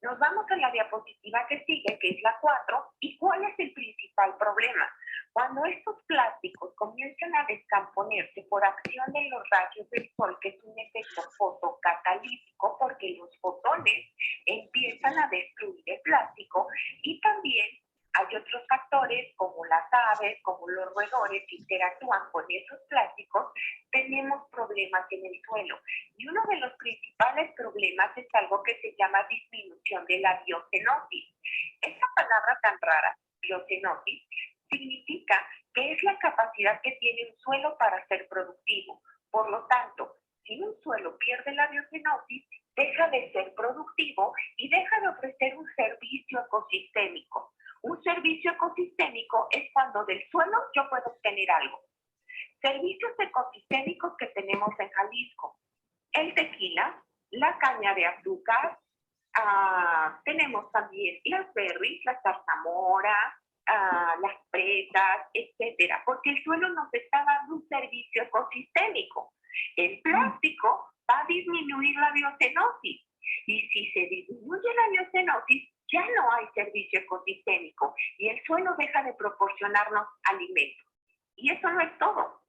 Nos vamos a la diapositiva que sigue, que es la 4, y ¿cuál es el principal problema? Cuando estos plásticos comienzan a descomponerse por acción de los rayos del sol, que es un efecto fotocatalítico, porque los fotones empiezan a destruir el plástico y también Hay otros factores como las aves, como los roedores que interactúan con esos plásticos. Tenemos problemas en el suelo. Y uno de los principales problemas es algo que se llama disminución de la biocenosis. Esa palabra tan rara, biocenosis, significa que es la capacidad que tiene un suelo para ser productivo. Por lo tanto, si un suelo pierde la biocenosis, deja de ser productivo y deja de ofrecer un servicio ecosistémico. Un servicio ecosistémico es cuando del suelo yo puedo obtener algo. Servicios ecosistémicos que tenemos en Jalisco: el tequila, la caña de azúcar, tenemos también las berries, la zarzamora, las fresas, etcétera, porque el suelo nos está dando un servicio ecosistémico. El plástico va a disminuir la biocenosis, y si se disminuye la biocenosis, ya no hay servicio ecosistémico y el suelo deja de proporcionarnos alimentos. Y eso no es todo,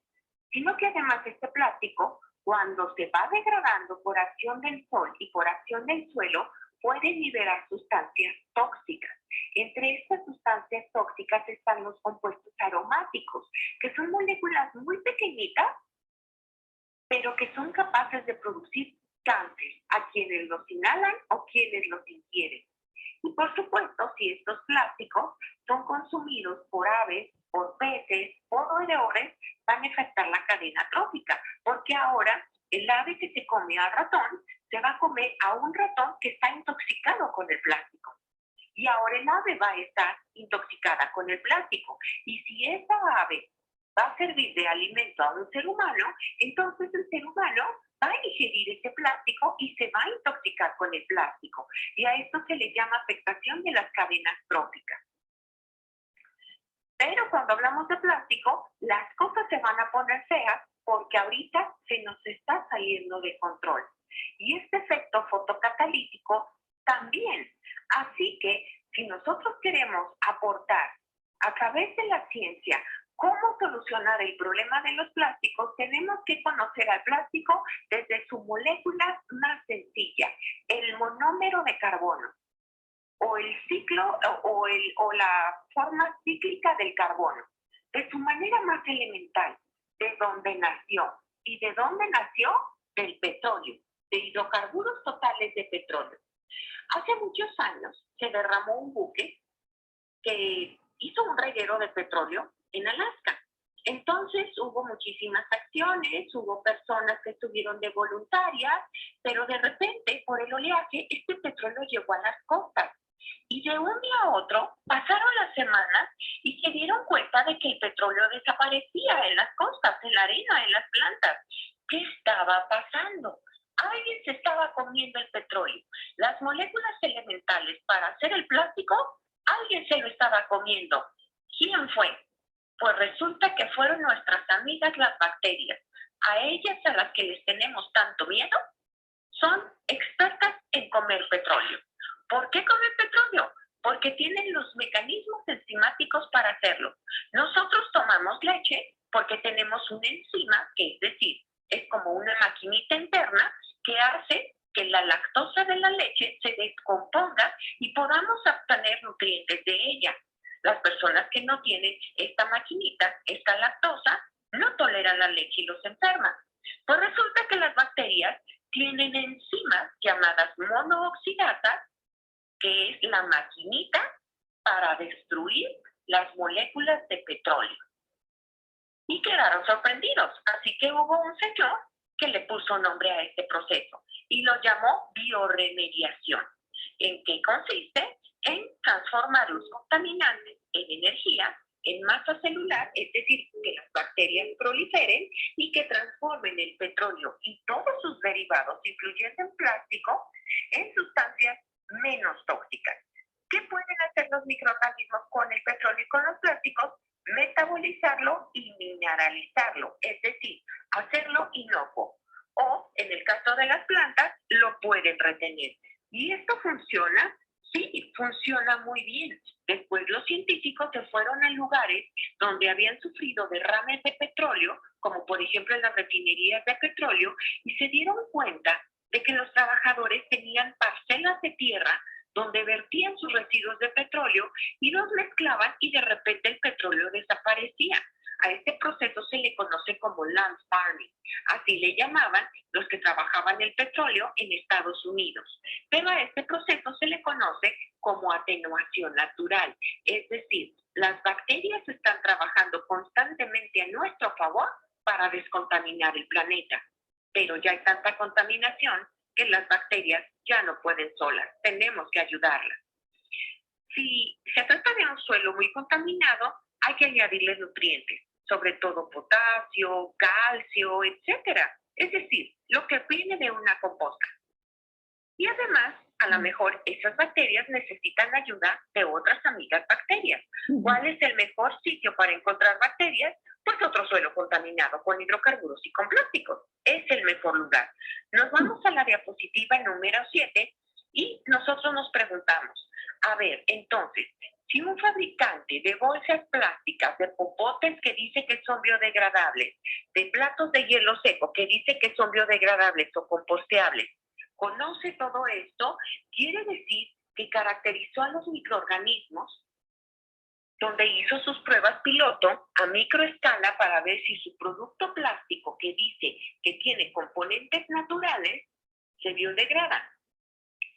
sino que además este plástico, cuando se va degradando por acción del sol y por acción del suelo, puede liberar sustancias tóxicas. Entre estas sustancias tóxicas están los compuestos aromáticos, que son moléculas muy pequeñitas, pero que son capaces de producir cáncer a quienes los inhalan o quienes los ingieren. Y por supuesto, si estos plásticos son consumidos por aves, por peces, por roedores, van a afectar la cadena trófica, porque ahora el ave que se come al ratón se va a comer a un ratón que está intoxicado con el plástico. Y ahora el ave va a estar intoxicada con el plástico. Y si esa ave va a servir de alimento a un ser humano, entonces el ser humano va a ingerir ese plástico y se va a intoxicar con el plástico. Y a esto se le llama afectación de las cadenas tróficas. Pero cuando hablamos de plástico, las cosas se van a poner feas porque ahorita se nos está saliendo de control. Y este efecto fotocatalítico también. Así que si nosotros queremos aportar a través de la ciencia cómo solucionar el problema de los plásticos, tenemos que conocer al plástico desde su molécula más sencilla, el monómero de carbono, o el ciclo o la forma cíclica del carbono, de su manera más elemental, de dónde nació. ¿Y de dónde nació? Del petróleo, de hidrocarburos totales de petróleo. Hace muchos años se derramó un buque que hizo un reguero de petróleo en Alaska. Entonces hubo muchísimas acciones, hubo personas que estuvieron de voluntarias, pero de repente por el oleaje este petróleo llegó a las costas. Y de un día a otro pasaron las semanas y se dieron cuenta de que el petróleo desaparecía en las costas, en la arena, en las plantas. ¿Qué estaba pasando? Alguien se estaba comiendo el petróleo. Las moléculas elementales para hacer el plástico, alguien se lo estaba comiendo. ¿Quién fue? Pues resulta que fueron nuestras amigas las bacterias. A ellas a las que les tenemos tanto miedo, son expertas en comer petróleo. ¿Por qué comer petróleo? Porque tienen los mecanismos enzimáticos para hacerlo. Nosotros tomamos leche porque tenemos una enzima, que es decir, es como una maquinita interna que hace que la lactosa de la leche se descomponga y podamos obtener nutrientes de ella. Las personas que no tienen esta maquinita, esta lactosa, no toleran la leche y los enferman. Pues resulta que las bacterias tienen enzimas llamadas monooxidasas, que es la maquinita para destruir las moléculas de petróleo. Y quedaron sorprendidos. Así que hubo un señor que le puso nombre a este proceso y lo llamó bioremediación. ¿En qué consiste? En transformar los contaminantes en energía, en masa celular, es decir, que las bacterias proliferen y que transformen el petróleo y todos sus derivados, incluyendo el plástico, en sustancias menos tóxicas. ¿Qué pueden hacer los microorganismos con el petróleo y con los plásticos? Metabolizarlo y mineralizarlo, es decir, hacerlo inocuo. O, en el caso de las plantas, lo pueden retener. ¿Y esto funciona? Sí, funciona muy bien. Después los científicos se fueron a lugares donde habían sufrido derrames de petróleo, como por ejemplo en las refinerías de petróleo, y se dieron cuenta de que los trabajadores tenían parcelas de tierra donde vertían sus residuos de petróleo y los mezclaban y de repente el petróleo desaparecía. A este proceso se le conoce como land farming. Así le llamaban los que trabajaban el petróleo en Estados Unidos. Pero a este proceso se le conoce como atenuación natural. Es decir, las bacterias están trabajando constantemente a nuestro favor para descontaminar el planeta. Pero ya hay tanta contaminación que las bacterias ya no pueden solas. Tenemos que ayudarlas. Si se trata de un suelo muy contaminado, hay que añadirle nutrientes, sobre todo potasio, calcio, etcétera. Es decir, lo que viene de una composta. Y además, a lo mejor esas bacterias necesitan ayuda de otras amigas bacterias. ¿Cuál es el mejor sitio para encontrar bacterias? Pues otro suelo contaminado con hidrocarburos y con plásticos. Es el mejor lugar. Nos vamos a la diapositiva número 7 y nosotros nos preguntamos, a ver, entonces, si un fabricante de bolsas plásticas, de popotes que dice que son biodegradables, de platos de hielo seco que dice que son biodegradables o composteables, conoce todo esto, quiere decir que caracterizó a los microorganismos, donde hizo sus pruebas piloto a microescala para ver si su producto plástico que dice que tiene componentes naturales se biodegrada.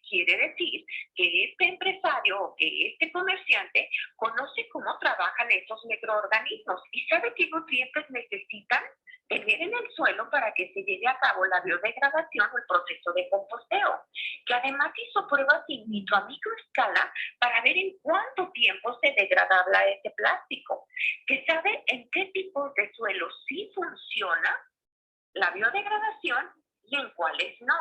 Quiere decir que este empresario o que este comerciante conoce cómo trabajan estos microorganismos y sabe qué nutrientes necesitan tener en el suelo para que se lleve a cabo la biodegradación o el proceso de composteo, que además hizo pruebas in vitro a microescala para ver en cuánto tiempo se degradaba ese plástico, que sabe en qué tipos de suelo sí funciona la biodegradación y en cuáles no.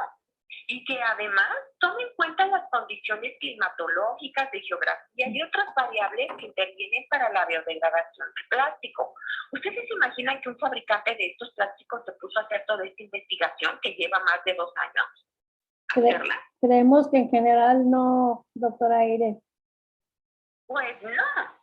Y que además tome en cuenta las condiciones climatológicas, de geografía y otras variables que intervienen para la biodegradación del plástico. ¿Ustedes se imaginan que un fabricante de estos plásticos se puso a hacer toda esta investigación que lleva más de 2 años? ¿Hacerla? Creemos que en general no, doctora Aire. Pues no.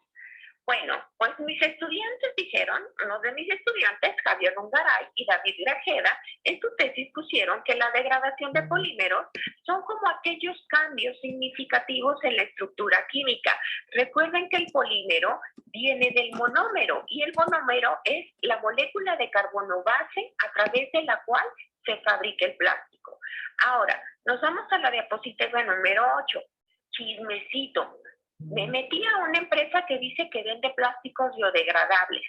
Bueno, pues mis estudiantes dijeron, uno de mis estudiantes, Javier Rungaray y David Grajeda, en su tesis pusieron que la degradación de polímeros son como aquellos cambios significativos en la estructura química. Recuerden que el polímero viene del monómero y el monómero es la molécula de carbono base a través de la cual se fabrica el plástico. Ahora, nos vamos a la diapositiva número 8. Chismecito. Me metí a una empresa que dice que vende plásticos biodegradables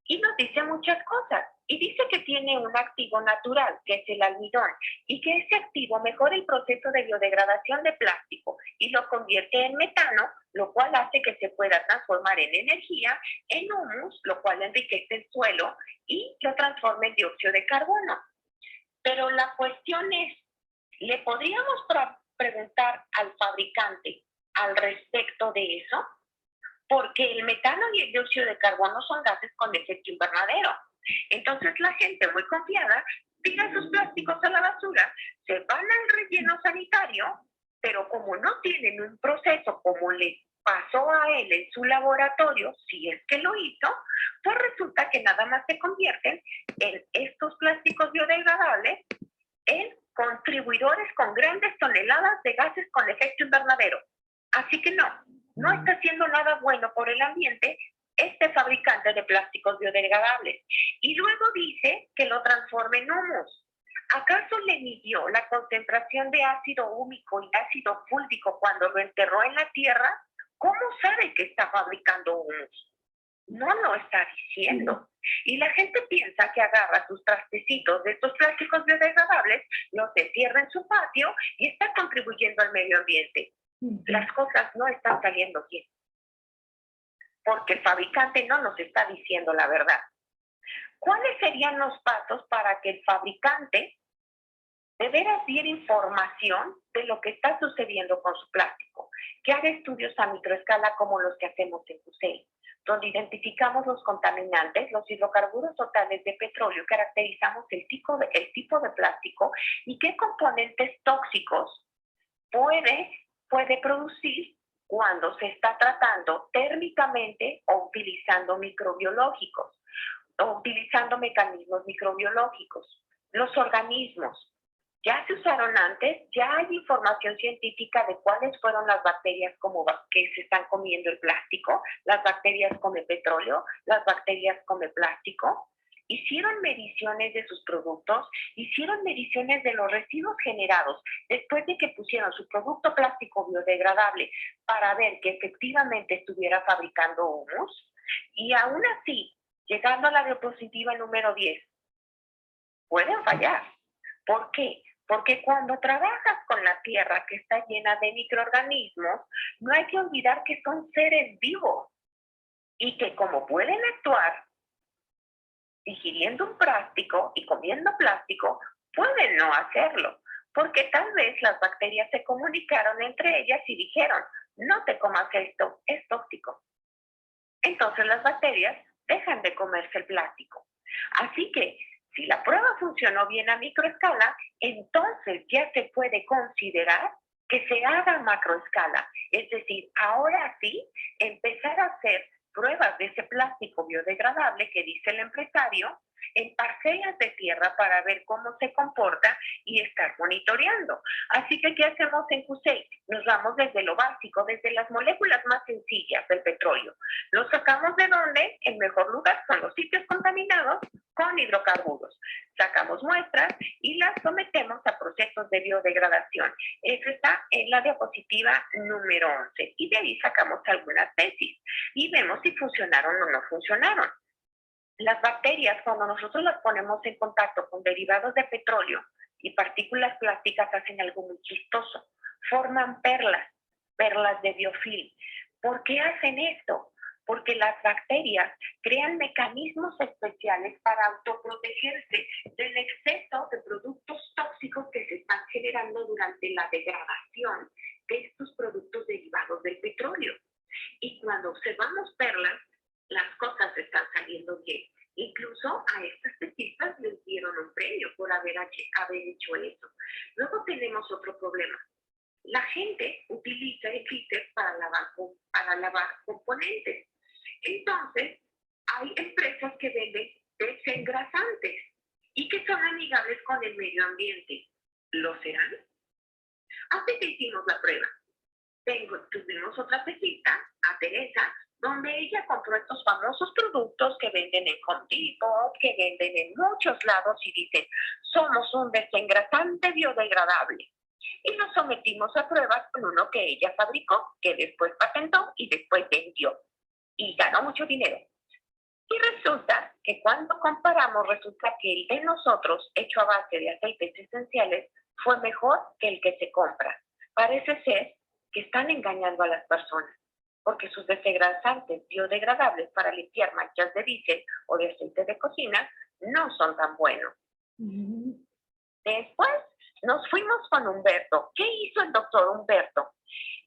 y nos dice muchas cosas. Y dice que tiene un activo natural, que es el almidón, y que ese activo mejora el proceso de biodegradación de plástico y lo convierte en metano, lo cual hace que se pueda transformar en energía, en humus, lo cual enriquece el suelo y lo transforma en dióxido de carbono. Pero la cuestión es, ¿le podríamos preguntar al fabricante al respecto de eso? Porque el metano y el dióxido de carbono son gases con efecto invernadero. Entonces la gente muy confiada tira sus plásticos a la basura, se van al relleno sanitario, pero como no tienen un proceso como le pasó a él en su laboratorio, si es que lo hizo, pues resulta que nada más se convierten en estos plásticos biodegradables en contribuidores con grandes toneladas de gases con efecto invernadero. Así que no está haciendo nada bueno por el ambiente este fabricante de plásticos biodegradables. Y luego dice que lo transforma en humus. ¿Acaso le midió la concentración de ácido húmico y ácido fúlvico cuando lo enterró en la tierra? ¿Cómo sabe que está fabricando humus? No lo está diciendo. Y la gente piensa que agarra sus trastecitos de estos plásticos biodegradables, los encierra en su patio y está contribuyendo al medio ambiente. Las cosas no están saliendo bien, porque el fabricante no nos está diciendo la verdad. ¿Cuáles serían los pasos para que el fabricante de veras diera información de lo que está sucediendo con su plástico? Que haga estudios a microescala como los que hacemos en CUSEI, donde identificamos los contaminantes, los hidrocarburos totales de petróleo, caracterizamos el tipo de plástico y qué componentes tóxicos puede producir cuando se está tratando térmicamente o utilizando microbiológicos o utilizando mecanismos microbiológicos. Los organismos Ya se usaron antes, ya hay información científica de cuáles fueron las bacterias que se están comiendo el plástico. Las bacterias comen petróleo, las bacterias comen plástico. Hicieron mediciones de sus productos, hicieron mediciones de los residuos generados después de que pusieron su producto plástico biodegradable para ver que efectivamente estuviera fabricando humus. Y aún así, llegando a la diapositiva número 10, pueden fallar. ¿Por qué? Porque cuando trabajas con la tierra que está llena de microorganismos, no hay que olvidar que son seres vivos y que como pueden actuar digiriendo un plástico y comiendo plástico, pueden no hacerlo, porque tal vez las bacterias se comunicaron entre ellas y dijeron, no te comas esto, es tóxico. Entonces las bacterias dejan de comerse el plástico. Así que si la prueba funcionó bien a microescala, entonces ya se puede considerar que se haga a macroescala. Es decir, ahora sí, empezar a hacer pruebas de ese plástico biodegradable que dice el empresario en parcelas de tierra para ver cómo se comporta y estar monitoreando. Así que, ¿qué hacemos en QSEI? Nos vamos desde lo básico, desde las moléculas más sencillas del petróleo. ¿Lo sacamos de dónde? El mejor lugar son los sitios contaminados con hidrocarburos. Sacamos muestras y las sometemos a procesos de biodegradación. Eso está en la diapositiva número 11. Y de ahí sacamos algunas tesis y vemos si funcionaron o no funcionaron. Las bacterias, cuando nosotros las ponemos en contacto con derivados de petróleo y partículas plásticas, hacen algo muy chistoso. Forman perlas de biofilm. ¿Por qué hacen esto? Porque las bacterias crean mecanismos especiales para autoprotegerse del exceso de productos tóxicos que se están generando durante la degradación de estos productos derivados del petróleo. Y cuando observamos perlas, las cosas están saliendo bien. Incluso a estas tesistas les dieron un premio por haber hecho eso. Luego tenemos otro problema. La gente utiliza el glitter para lavar componentes. Entonces, hay empresas que venden desengrasantes y que son amigables con el medio ambiente. ¿Lo serán? Así que hicimos la prueba. Tuvimos otra tesista, a Teresa, donde ella compró estos famosos productos que venden en Home Depot, que venden en muchos lados y dicen, somos un desengrasante biodegradable. Y nos sometimos a pruebas con uno que ella fabricó, que después patentó y después vendió. Y ganó mucho dinero. Y resulta que cuando comparamos, resulta que el de nosotros, hecho a base de aceites esenciales, fue mejor que el que se compra. Parece ser que están engañando a las personas, porque sus desengrasantes biodegradables para limpiar manchas de diésel o de aceite de cocina no son tan buenos. Después nos fuimos con Humberto. ¿Qué hizo el doctor Humberto?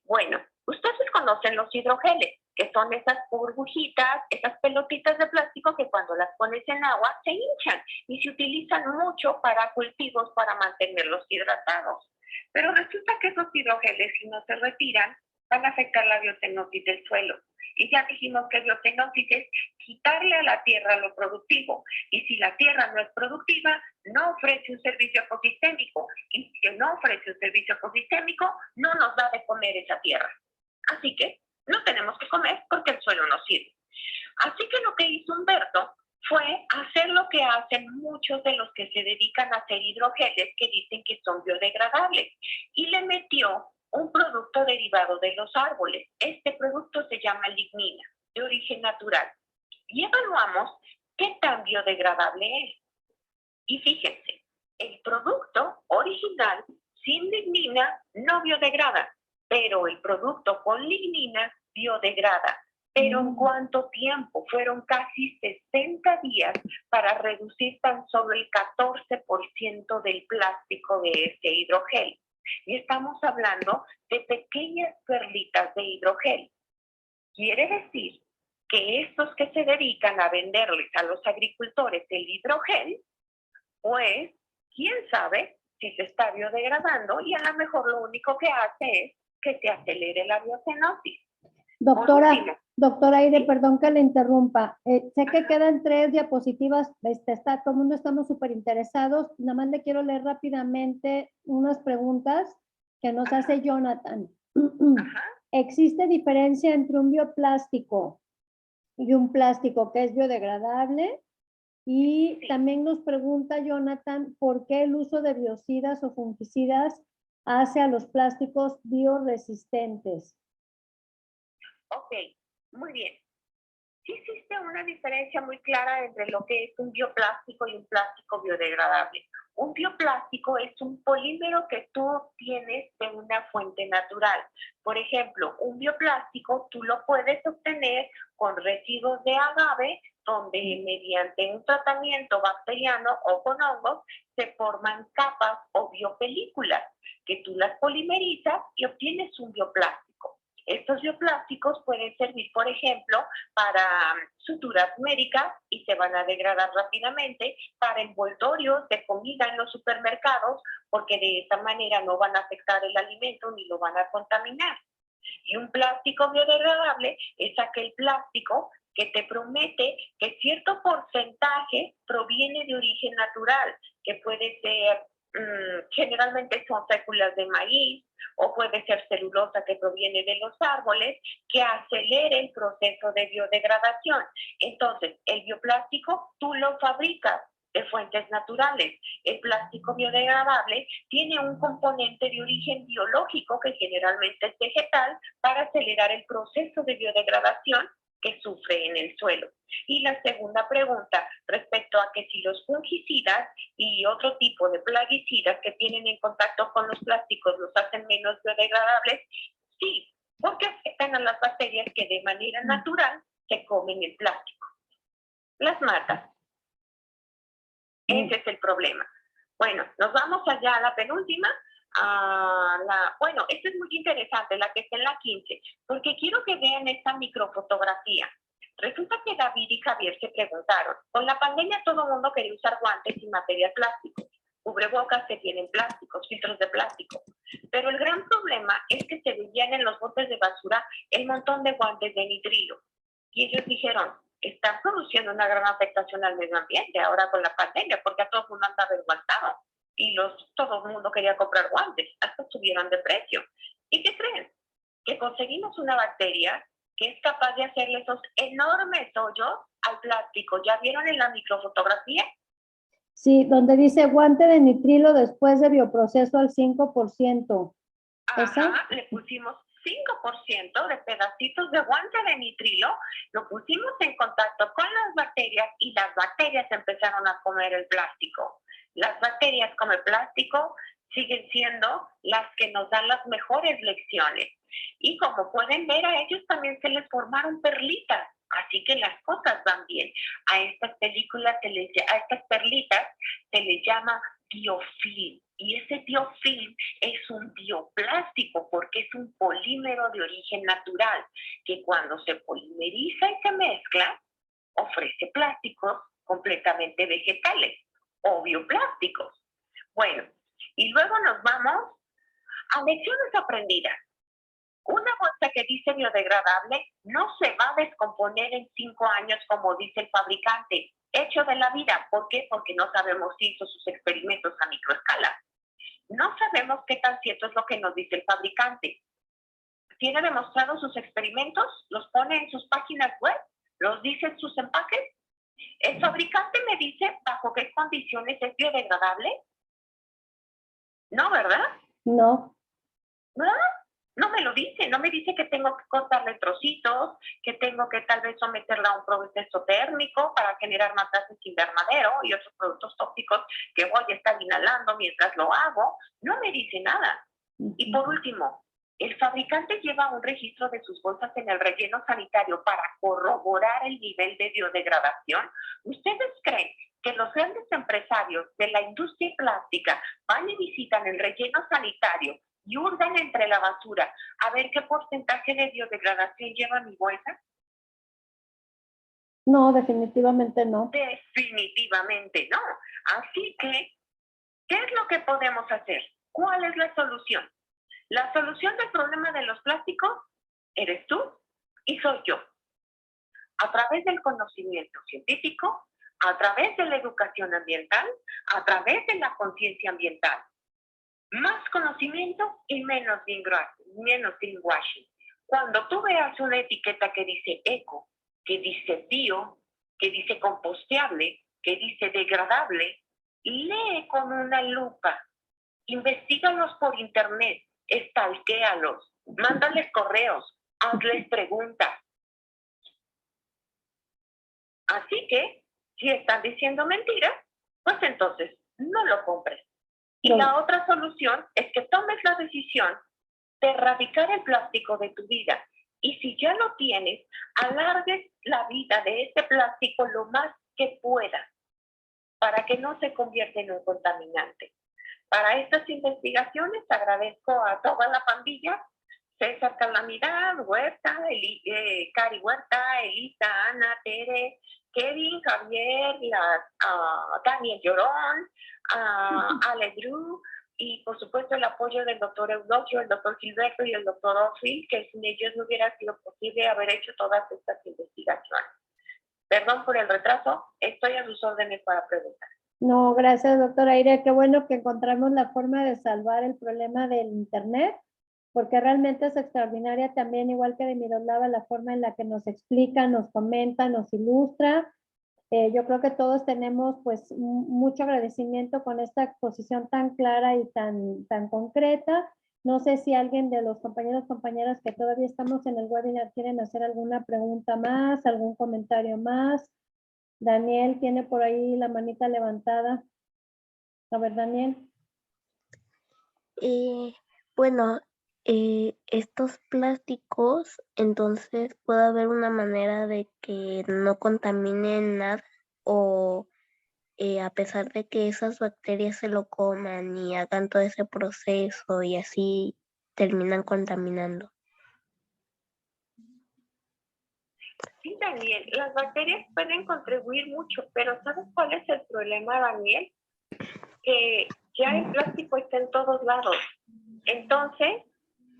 Bueno, ustedes conocen los hidrogeles, que son esas burbujitas, esas pelotitas de plástico que cuando las pones en agua se hinchan y se utilizan mucho para cultivos para mantenerlos hidratados. Pero resulta que esos hidrogeles, si no se retiran, van a afectar la biocenosis del suelo. Y ya dijimos que biocenosis es quitarle a la tierra lo productivo. Y si la tierra no es productiva, no ofrece un servicio ecosistémico. Y si no ofrece un servicio ecosistémico, no nos da de comer esa tierra. Así que no tenemos que comer porque el suelo no sirve. Así que lo que hizo Humberto fue hacer lo que hacen muchos de los que se dedican a hacer hidrogeles que dicen que son biodegradables. Y le metió un producto derivado de los árboles. Este producto se llama lignina, de origen natural. Y evaluamos qué tan biodegradable es. Y fíjense, el producto original sin lignina no biodegrada, pero el producto con lignina biodegrada. Pero ¿en cuánto tiempo? Fueron casi 60 días para reducir tan solo el 14% del plástico de ese hidrogel. Y estamos hablando de pequeñas perlitas de hidrogel. Quiere decir que estos que se dedican a venderles a los agricultores el hidrogel, pues, quién sabe si se está biodegradando y a lo mejor lo único que hace es que se acelere la biocenosis. Doctora, Por último, doctora Aide, Sí. perdón que le interrumpa. Sé que Ajá. quedan 3 diapositivas, todo el mundo estamos súper interesados. Nada más le quiero leer rápidamente unas preguntas que nos Ajá. hace Jonathan. Ajá. ¿Existe diferencia entre un bioplástico y un plástico que es biodegradable? Y Sí. también nos pregunta Jonathan, ¿por qué el uso de biocidas o fungicidas hace a los plásticos bioresistentes? Ok, muy bien. Sí existe una diferencia muy clara entre lo que es un bioplástico y un plástico biodegradable. Un bioplástico es un polímero que tú obtienes de una fuente natural. Por ejemplo, un bioplástico tú lo puedes obtener con residuos de agave, donde mediante un tratamiento bacteriano o con hongos se forman capas o biopelículas que tú las polimerizas y obtienes un bioplástico. Estos bioplásticos pueden servir, por ejemplo, para suturas médicas y se van a degradar rápidamente, para envoltorios de comida en los supermercados, porque de esa manera no van a afectar el alimento ni lo van a contaminar. Y un plástico biodegradable es aquel plástico que te promete que cierto porcentaje proviene de origen natural, que puede ser, generalmente son féculas de maíz, o puede ser celulosa que proviene de los árboles, que acelere el proceso de biodegradación. Entonces, el bioplástico tú lo fabricas de fuentes naturales. El plástico biodegradable tiene un componente de origen biológico, que generalmente es vegetal, para acelerar el proceso de biodegradación que sufre en el suelo. Y la segunda pregunta, respecto a que si los fungicidas y otro tipo de plaguicidas que tienen en contacto con los plásticos los hacen menos biodegradables, sí, porque afectan a las bacterias que de manera natural se comen el plástico. Las matan. Ese es el problema. Bueno, nos vamos allá a la penúltima. Bueno, esta es muy interesante, la que está en la 15, porque quiero que vean esta microfotografía. Resulta que David y Javier se preguntaron, con la pandemia todo el mundo quería usar guantes y material plástico, cubrebocas que tienen plásticos, filtros de plástico, pero el gran problema es que se veían en los botes de basura el montón de guantes de nitrilo. Y ellos dijeron, están produciendo una gran afectación al medio ambiente ahora con la pandemia, porque a todo el mundo andaba enguantado y todo el mundo quería comprar guantes, hasta subieron de precio. ¿Y qué creen? Que conseguimos una bacteria que es capaz de hacerle esos enormes hoyos al plástico. ¿Ya vieron en la microfotografía? Sí, donde dice guante de nitrilo después de bioproceso al 5%. ¿Esa? Ajá, le pusimos 5% de pedacitos de guante de nitrilo, lo pusimos en contacto con las bacterias y las bacterias empezaron a comer el plástico. Las bacterias come plástico siguen siendo las que nos dan las mejores lecciones. Y como pueden ver, a ellos también se les formaron perlitas. Así que las cosas van bien. A estas perlitas se les llama biofilm. Y ese biofilm es un bioplástico porque es un polímero de origen natural que cuando se polimeriza y se mezcla, ofrece plásticos completamente vegetales o bioplásticos. Bueno, y luego nos vamos a lecciones aprendidas. Una bolsa que dice biodegradable no se va a descomponer en 5 años como dice el fabricante. Hecho de la vida. ¿Por qué? Porque no sabemos si hizo sus experimentos a microescala. No sabemos qué tan cierto es lo que nos dice el fabricante. ¿Tiene demostrado sus experimentos? ¿Los pone en sus páginas web? ¿Los dice en sus empaques? ¿El fabricante me dice bajo qué condiciones es biodegradable? No, ¿verdad? No. ¿No? No me lo dice, no me dice que tengo que cortarle trocitos, que tengo que tal vez someterla a un proceso térmico para generar más gases invernadero y otros productos tóxicos que voy a estar inhalando mientras lo hago. No me dice nada. Y por último, el fabricante lleva un registro de sus bolsas en el relleno sanitario para corroborar el nivel de biodegradación. ¿Ustedes creen que los grandes empresarios de la industria plástica van y visitan el relleno sanitario y hurgan entre la basura a ver qué porcentaje de biodegradación lleva mi bolsa? No, definitivamente no. Definitivamente no. Así que, ¿qué es lo que podemos hacer? ¿Cuál es la solución? La solución del problema de los plásticos eres tú y soy yo. A través del conocimiento científico, a través de la educación ambiental, a través de la conciencia ambiental. Más conocimiento y menos greenwashing. Cuando tú veas una etiqueta que dice eco, que dice bio, que dice composteable, que dice degradable, lee con una lupa, investígalos por internet, stalkéalos, mándales correos, hazles preguntas. Así que, si están diciendo mentiras, pues entonces no lo compres. Y la otra solución es que tomes la decisión de erradicar el plástico de tu vida. Y si ya lo tienes, alargues la vida de este plástico lo más que puedas para que no se convierta en un contaminante. Para estas investigaciones agradezco a toda la pandilla, César Calamidad, Huerta, Cari Huerta, Elisa, Ana, Tere, Kevin, Javier, Daniel Llorón, Ale Drew, y por supuesto el apoyo del doctor Eudogio, el doctor Gilberto y el doctor Ophil, que sin ellos no hubiera sido posible haber hecho todas estas investigaciones. Perdón por el retraso, estoy a sus órdenes para preguntar. No, gracias, doctora Aire. Qué bueno que encontramos la forma de salvar el problema del internet, porque realmente es extraordinaria también, igual que de Miroslava, la forma en la que nos explica, nos comenta, nos ilustra. Yo creo que todos tenemos pues mucho agradecimiento con esta exposición tan clara y tan concreta. No sé si alguien de los compañeros, compañeras que todavía estamos en el webinar quieren hacer alguna pregunta más, algún comentario más. Daniel tiene por ahí la manita levantada. A ver, Daniel. Bueno, estos plásticos, entonces puede haber una manera de que no contaminen nada, o a pesar de que esas bacterias se lo coman y hagan todo ese proceso y así terminan contaminando. Sí, Daniel, las bacterias pueden contribuir mucho, pero ¿sabes cuál es el problema, Daniel? Que ya el plástico está en todos lados. Entonces,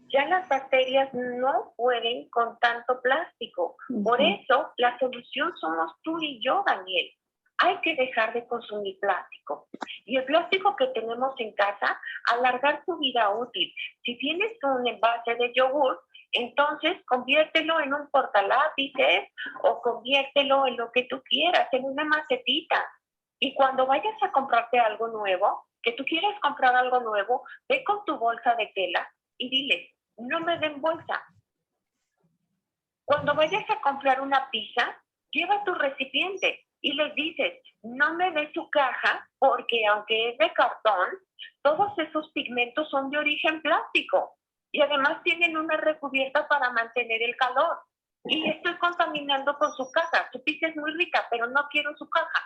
ya las bacterias no pueden con tanto plástico. Por eso, la solución somos tú y yo, Daniel. Hay que dejar de consumir plástico. Y el plástico que tenemos en casa, alargar su vida útil. Si tienes un envase de yogur, entonces conviértelo en un portalápices o conviértelo en lo que tú quieras, en una macetita. Y cuando vayas a comprarte algo nuevo, que tú quieras comprar algo nuevo, ve con tu bolsa de tela y dile, no me den bolsa. Cuando vayas a comprar una pizza, lleva tu recipiente y les dices, no me dé su caja porque aunque es de cartón, todos esos pigmentos son de origen plástico y además tienen una recubierta para mantener el calor. Y estoy contaminando con su caja. Su pizza es muy rica, pero no quiero su caja.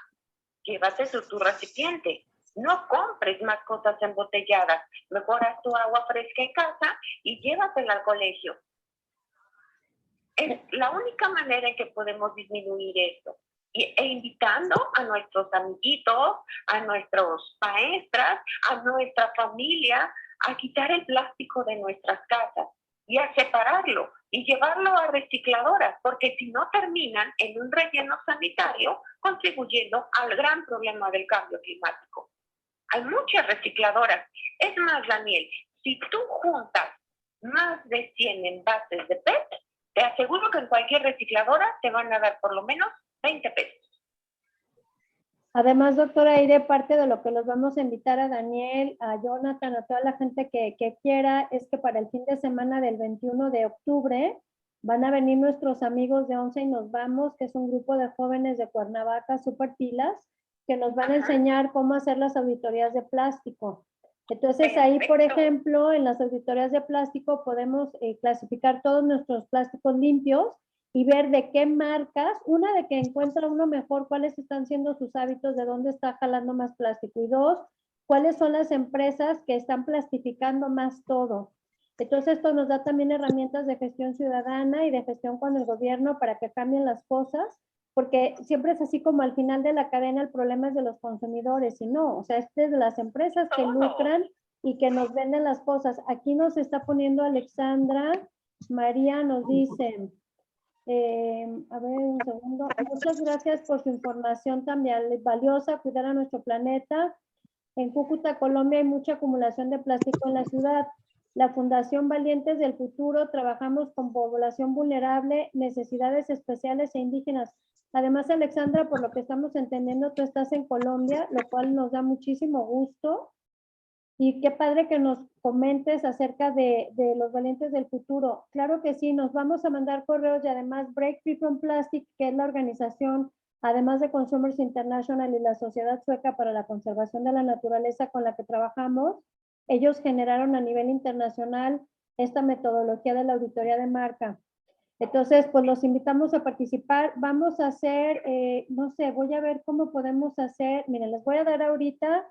Llévate tu recipiente. No compres más cosas embotelladas. Mejor haz tu agua fresca en casa y llévatela al colegio. Es la única manera en que podemos disminuir esto. E invitando a nuestros amiguitos, a nuestros maestras, a nuestra familia, a quitar el plástico de nuestras casas y a separarlo y llevarlo a recicladoras, porque si no terminan en un relleno sanitario, contribuyendo al gran problema del cambio climático. Hay muchas recicladoras. Es más, Daniel, si tú juntas más de 100 envases de PET, te aseguro que en cualquier recicladora te van a dar por lo menos 20 pesos. Además, doctora Aire, parte de lo que los vamos a invitar a Daniel, a Jonathan, a toda la gente que quiera, es que para el fin de semana del 21 de octubre van a venir nuestros amigos de 11 y nos vamos, que es un grupo de jóvenes de Cuernavaca, súper pilas, que nos van a enseñar cómo hacer las auditorías de plástico. Entonces ahí, por ejemplo, en las auditorías de plástico podemos clasificar todos nuestros plásticos limpios y ver de qué marcas, una de que encuentra uno mejor cuáles están siendo sus hábitos, de dónde está jalando más plástico, y dos, cuáles son las empresas que están plastificando más todo. Entonces esto nos da también herramientas de gestión ciudadana y de gestión con el gobierno para que cambien las cosas, porque siempre es así como al final de la cadena el problema es de los consumidores, y no, o sea, es de las empresas que lucran y que nos venden las cosas. Aquí nos está poniendo Alexandra María, nos dice, A ver, un segundo. Muchas gracias por su información también valiosa, cuidar a nuestro planeta. En Cúcuta, Colombia, hay mucha acumulación de plástico en la ciudad. La Fundación Valientes del Futuro trabajamos con población vulnerable, necesidades especiales e indígenas. Además, Alexandra, por lo que estamos entendiendo, tú estás en Colombia, lo cual nos da muchísimo gusto. Y qué padre que nos comentes acerca de los Valientes del Futuro. Claro que sí, nos vamos a mandar correos y además Break Free from Plastic, que es la organización, además de Consumers International y la Sociedad Sueca para la Conservación de la Naturaleza con la que trabajamos, ellos generaron a nivel internacional esta metodología de la auditoría de marca. Entonces, pues los invitamos a participar. Vamos a hacer, no sé, voy a ver cómo podemos hacer. Miren, les voy a dar ahorita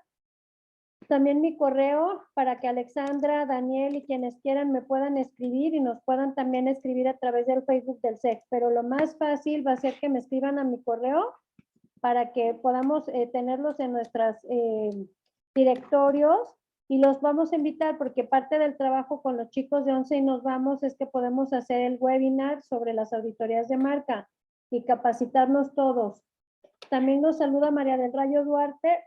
también mi correo para que Alexandra, Daniel y quienes quieran me puedan escribir y nos puedan también escribir a través del Facebook del SEC. Pero lo más fácil va a ser que me escriban a mi correo para que podamos tenerlos en nuestros directorios y los vamos a invitar porque parte del trabajo con los chicos de 11 y nos vamos es que podemos hacer el webinar sobre las auditorías de marca y capacitarnos todos. También nos saluda María del Rayo Duarte,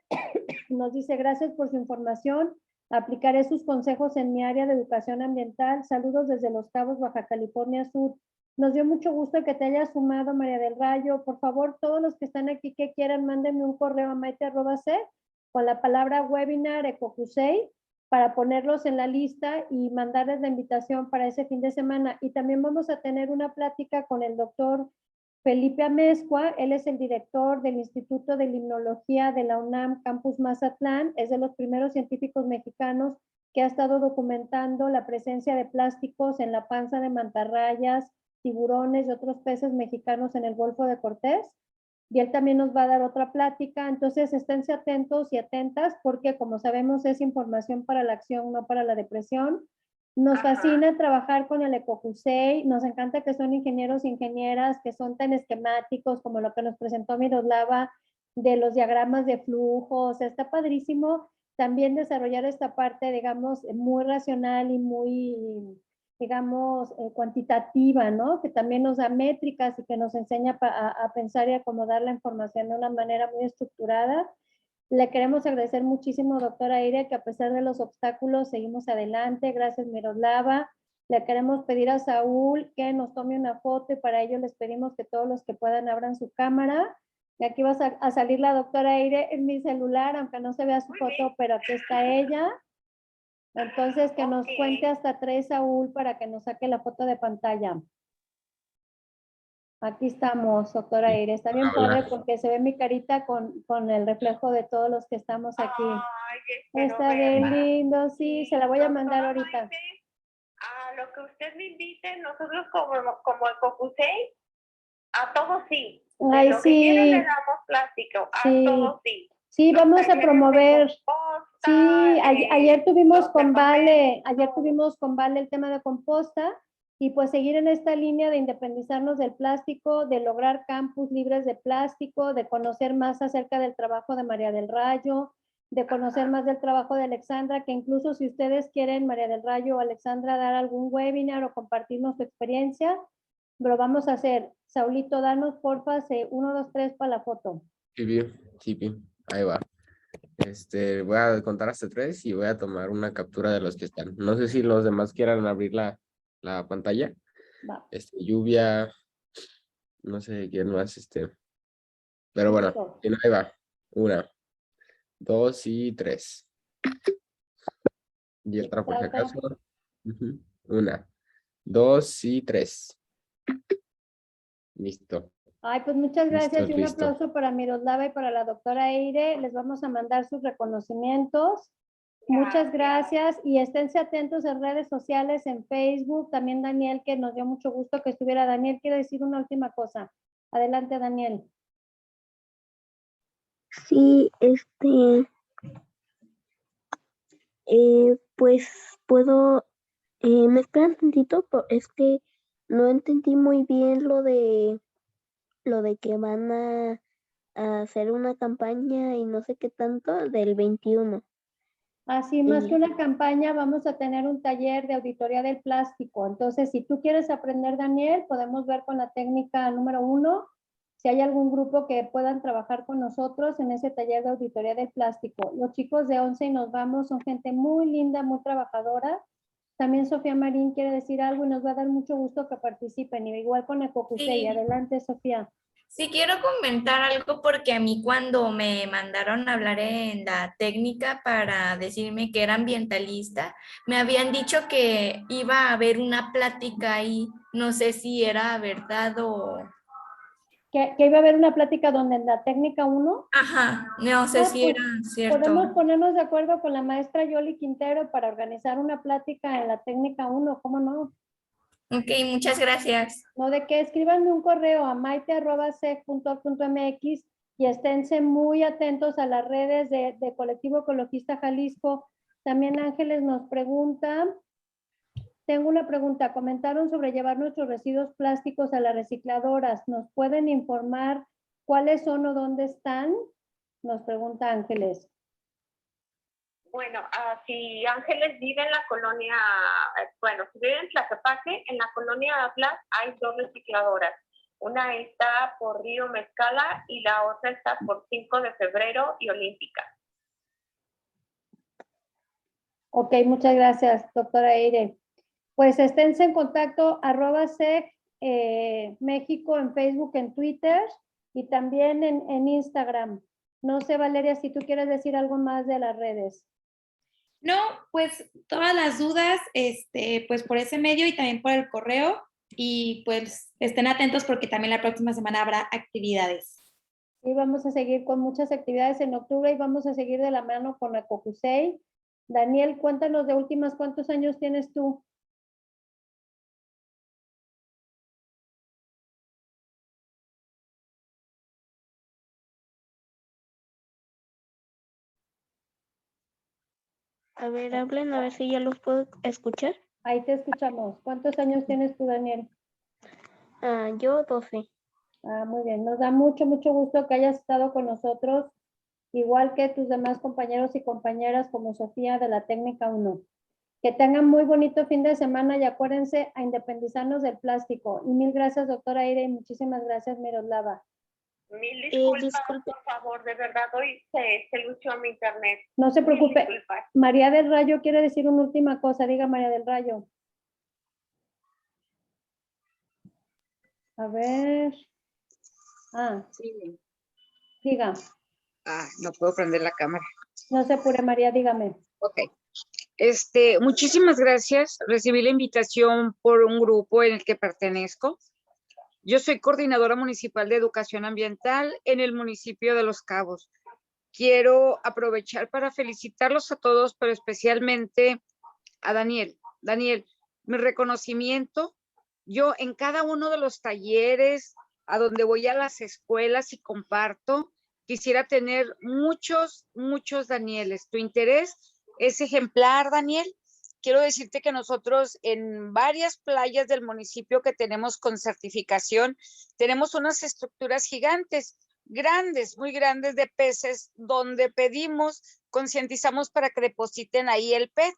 nos dice gracias por su información, aplicaré sus consejos en mi área de educación ambiental, saludos desde Los Cabos, Baja California Sur. Nos dio mucho gusto que te hayas sumado, María del Rayo. Por favor, todos los que están aquí que quieran, mándenme un correo a maite@c con la palabra webinar Ecocusei para ponerlos en la lista y mandarles la invitación para ese fin de semana. Y también vamos a tener una plática con el doctor Felipe Amezcua. Él es el director del Instituto de Limnología de la UNAM Campus Mazatlán. Es de los primeros científicos mexicanos que ha estado documentando la presencia de plásticos en la panza de mantarrayas, tiburones y otros peces mexicanos en el Golfo de Cortés. Y él también nos va a dar otra plática. Entonces, esténse atentos y atentas porque, como sabemos, es información para la acción, no para la depresión. Nos fascina trabajar con el Ecocusei, nos encanta que son ingenieros e ingenieras que son tan esquemáticos como lo que nos presentó Miroslava de los diagramas de flujos. Está padrísimo también desarrollar esta parte, digamos, muy racional y muy, digamos, cuantitativa, ¿no? Que también nos da métricas y que nos enseña a pensar y acomodar la información de una manera muy estructurada. Le queremos agradecer muchísimo, doctora Aire, que a pesar de los obstáculos seguimos adelante. Gracias, Miroslava. Le queremos pedir a Saúl que nos tome una foto y para ello les pedimos que todos los que puedan abran su cámara. Y aquí va a salir la doctora Aire en mi celular, aunque no se vea su foto, pero aquí está ella. Entonces, que nos cuente hasta 3, Saúl, para que nos saque la foto de pantalla. Aquí estamos, doctora Aire. Está bien padre porque se ve mi carita con el reflejo de todos los que estamos aquí. Ay, Está bien lindo, sí, se la voy a mandar ahorita. A lo que usted me invite, nosotros como Ecocusei, a todos sí. De Ay, lo que sí. quieran le damos plástico, a Sí. todos sí. Sí, vamos a Talleres de promover. composta, Sí, ayer tuvimos los con de papel, Vale, ayer todo. tuvimos con Vale el tema de composta y pues seguir en esta línea de independizarnos del plástico, de lograr campus libres de plástico, de conocer más acerca del trabajo de María del Rayo, de conocer más del trabajo de Alexandra, que incluso si ustedes quieren, María del Rayo o Alexandra, dar algún webinar o compartirnos su experiencia, lo vamos a hacer. Saulito, danos porfa 1, 2, 3 para la foto. Sí, bien, sí, bien. Ahí va. Voy a contar hasta 3 y voy a tomar una captura de los que están. No sé si los demás quieran abrir la pantalla. Va. Lluvia, no sé quién más, pero bueno, Listo. ahí va. 1, 2 y 3. Y otra por si Otra. acaso. 1, 2 y 3. Listo. Ay, pues muchas gracias y un Listo. aplauso para Miroslava y para la doctora Eire. Les vamos a mandar sus reconocimientos. Muchas gracias y esténse atentos en redes sociales, en Facebook. También Daniel, que nos dio mucho gusto que estuviera. Daniel, quiero decir una última cosa. Adelante, Daniel. Sí, pues puedo, me esperan tantito, es que no entendí muy bien lo de que van a hacer una campaña y no sé qué tanto del 21. Así, más que Y- una campaña, vamos a tener un taller de auditoría del plástico. Entonces, si tú quieres aprender, Daniel, podemos ver con la técnica número 1 si hay algún grupo que puedan trabajar con nosotros en ese taller de auditoría del plástico. Los chicos de 11 y nos vamos son gente muy linda, muy trabajadora. También Sofía Marín quiere decir algo y nos va a dar mucho gusto que participen. Y igual con Ecocusei. Sí. Adelante, Sofía. Sí, quiero comentar algo porque a mí cuando me mandaron a hablar en la técnica para decirme que era ambientalista, me habían dicho que iba a haber una plática ahí. No sé si era verdad o... Que iba a haber una plática donde en la técnica 1 Ajá, no sé si pues era cierto. podemos ponernos de acuerdo con la maestra Yoli Quintero para organizar una plática en la técnica 1, ¿cómo no? Ok, muchas gracias. No, de que escríbanme un correo a maite@sec.org.mx y esténse muy atentos a las redes de Colectivo Ecologista Jalisco. También Ángeles nos pregunta, tengo una pregunta, comentaron sobre llevar nuestros residuos plásticos a las recicladoras. ¿Nos pueden informar cuáles son o dónde están? Nos pregunta Ángeles. Bueno, si Ángeles vive en la colonia, bueno, si vive en Tlaquepaque, en la colonia Atlas hay 2 recicladoras. Una está por Río Mezcala y la otra está por 5 de febrero y Olímpica. Ok, muchas gracias, doctora Eire. Pues esténse en contacto, @sec México en Facebook, en Twitter y también en Instagram. No sé, Valeria, si tú quieres decir algo más de las redes. No, pues todas las dudas, pues por ese medio y también por el correo. Y pues estén atentos porque también la próxima semana habrá actividades. Y vamos a seguir con muchas actividades en octubre y vamos a seguir de la mano con Ecocusei. Daniel, cuéntanos de últimas, ¿cuántos años tienes tú? A ver, hablen, a ver si ya los puedo escuchar. Ahí te escuchamos. ¿Cuántos años tienes tú, Daniel? Yo 12. Muy bien. Nos da mucho, mucho gusto que hayas estado con nosotros, igual que tus demás compañeros y compañeras como Sofía de la técnica 1. Que tengan muy bonito fin de semana y acuérdense a independizarnos del plástico. Y mil gracias, doctora Aire, y muchísimas gracias, Miroslava. Mil disculpas, Disculpe. por favor, de verdad, hoy se luchó mi internet. No se Mil preocupe. disculpas. María del Rayo quiere decir una última cosa. Diga, María del Rayo. A ver. Sí. Diga. No puedo prender la cámara. No se apure, María, dígame. Ok. Muchísimas gracias. Recibí la invitación por un grupo en el que pertenezco. Yo soy coordinadora municipal de educación ambiental en el municipio de Los Cabos. Quiero aprovechar para felicitarlos a todos, pero especialmente a Daniel. Daniel, mi reconocimiento. Yo en cada uno de los talleres a donde voy a las escuelas y comparto, quisiera tener muchos Danieles. Tu interés es ejemplar, Daniel. Quiero decirte que nosotros en varias playas del municipio que tenemos con certificación, tenemos unas estructuras gigantes, grandes, muy grandes de peces, donde pedimos, concientizamos para que depositen ahí el PET.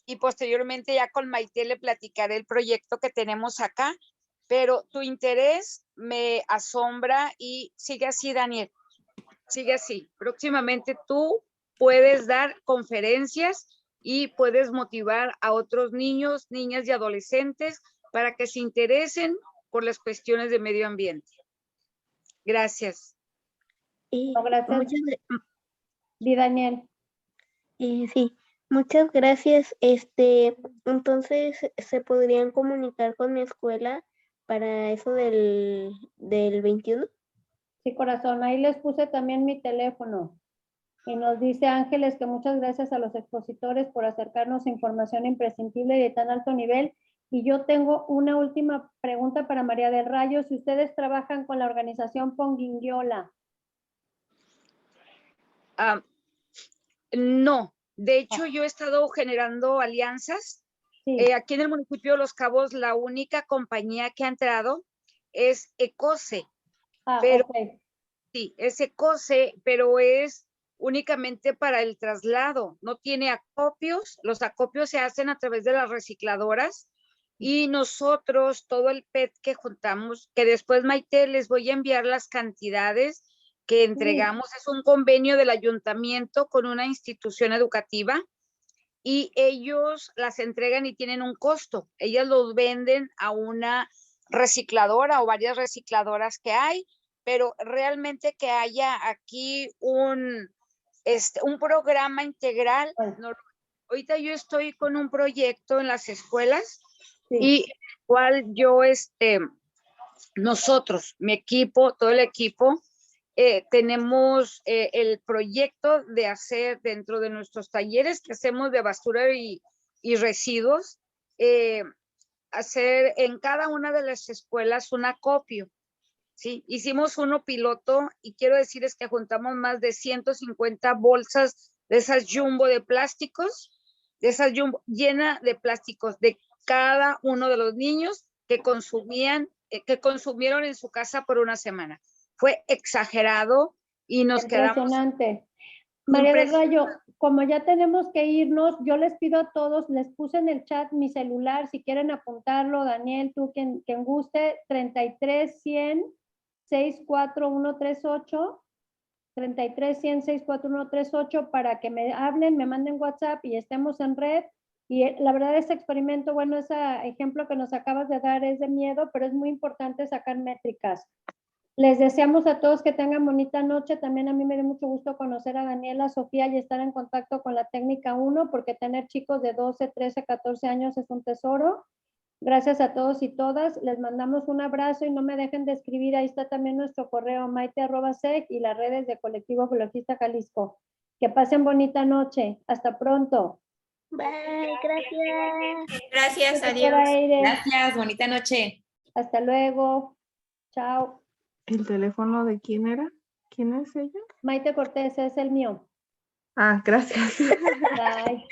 Y posteriormente ya con Maite le platicaré el proyecto que tenemos acá, pero tu interés me asombra y sigue así, Daniel, sigue así. Próximamente tú puedes dar conferencias y puedes motivar a otros niños, niñas y adolescentes para que se interesen por las cuestiones de medio ambiente. Gracias. No, gracias. Di, Daniel. Sí, muchas gracias. Entonces, ¿se podrían comunicar con mi escuela para eso del 21? Sí, corazón, ahí les puse también mi teléfono. Y nos dice Ángeles que muchas gracias a los expositores por acercarnos información imprescindible de tan alto nivel. Y yo tengo una última pregunta para María del Rayo. Si ustedes trabajan con la organización Ponguinguiola. No, de hecho yo he estado generando alianzas. Sí. Aquí en el municipio de Los Cabos, la única compañía que ha entrado es Ecose. Pero ok. sí, es Ecose, pero es únicamente para el traslado, no tiene acopios, los acopios se hacen a través de las recicladoras y nosotros todo el PET que juntamos, que después Maite les voy a enviar las cantidades que entregamos, es un convenio del ayuntamiento con una institución educativa y ellos las entregan y tienen un costo, ellas los venden a una recicladora o varias recicladoras que hay, pero realmente que haya aquí un programa integral. No, ahorita yo estoy con un proyecto en las escuelas y el cual yo, nosotros, mi equipo, todo el equipo, tenemos el proyecto de hacer dentro de nuestros talleres que hacemos de basura y residuos, hacer en cada una de las escuelas un acopio. Sí, hicimos uno piloto y quiero decirles que juntamos más de 150 bolsas de esas jumbo de plásticos, de esas jumbo llena de plásticos de cada uno de los niños que consumieron en su casa por una semana. Fue exagerado y nos quedamos. Impresionante. María del Rayo, como ya tenemos que irnos, yo les pido a todos, les puse en el chat mi celular, si quieren apuntarlo, Daniel, tú quien guste, 33-100-64138, 33-100-64138, para que me hablen, me manden WhatsApp y estemos en red. Y la verdad, ese experimento, bueno, ese ejemplo que nos acabas de dar es de miedo, pero es muy importante sacar métricas. Les deseamos a todos que tengan bonita noche. También a mí me dio mucho gusto conocer a Daniela, Sofía y estar en contacto con la técnica 1, porque tener chicos de 12, 13, 14 años es un tesoro. Gracias a todos y todas. Les mandamos un abrazo y no me dejen de escribir. Ahí está también nuestro correo maite@sec y las redes de Colectivo Ecologista Jalisco. Que pasen bonita noche. Hasta pronto. Bye, gracias. Gracias, Doctora adiós. Eire. Gracias, bonita noche. Hasta luego. Chao. ¿El teléfono de quién era? ¿Quién es ella? Maite Cortés es el mío. Ah, gracias. Bye.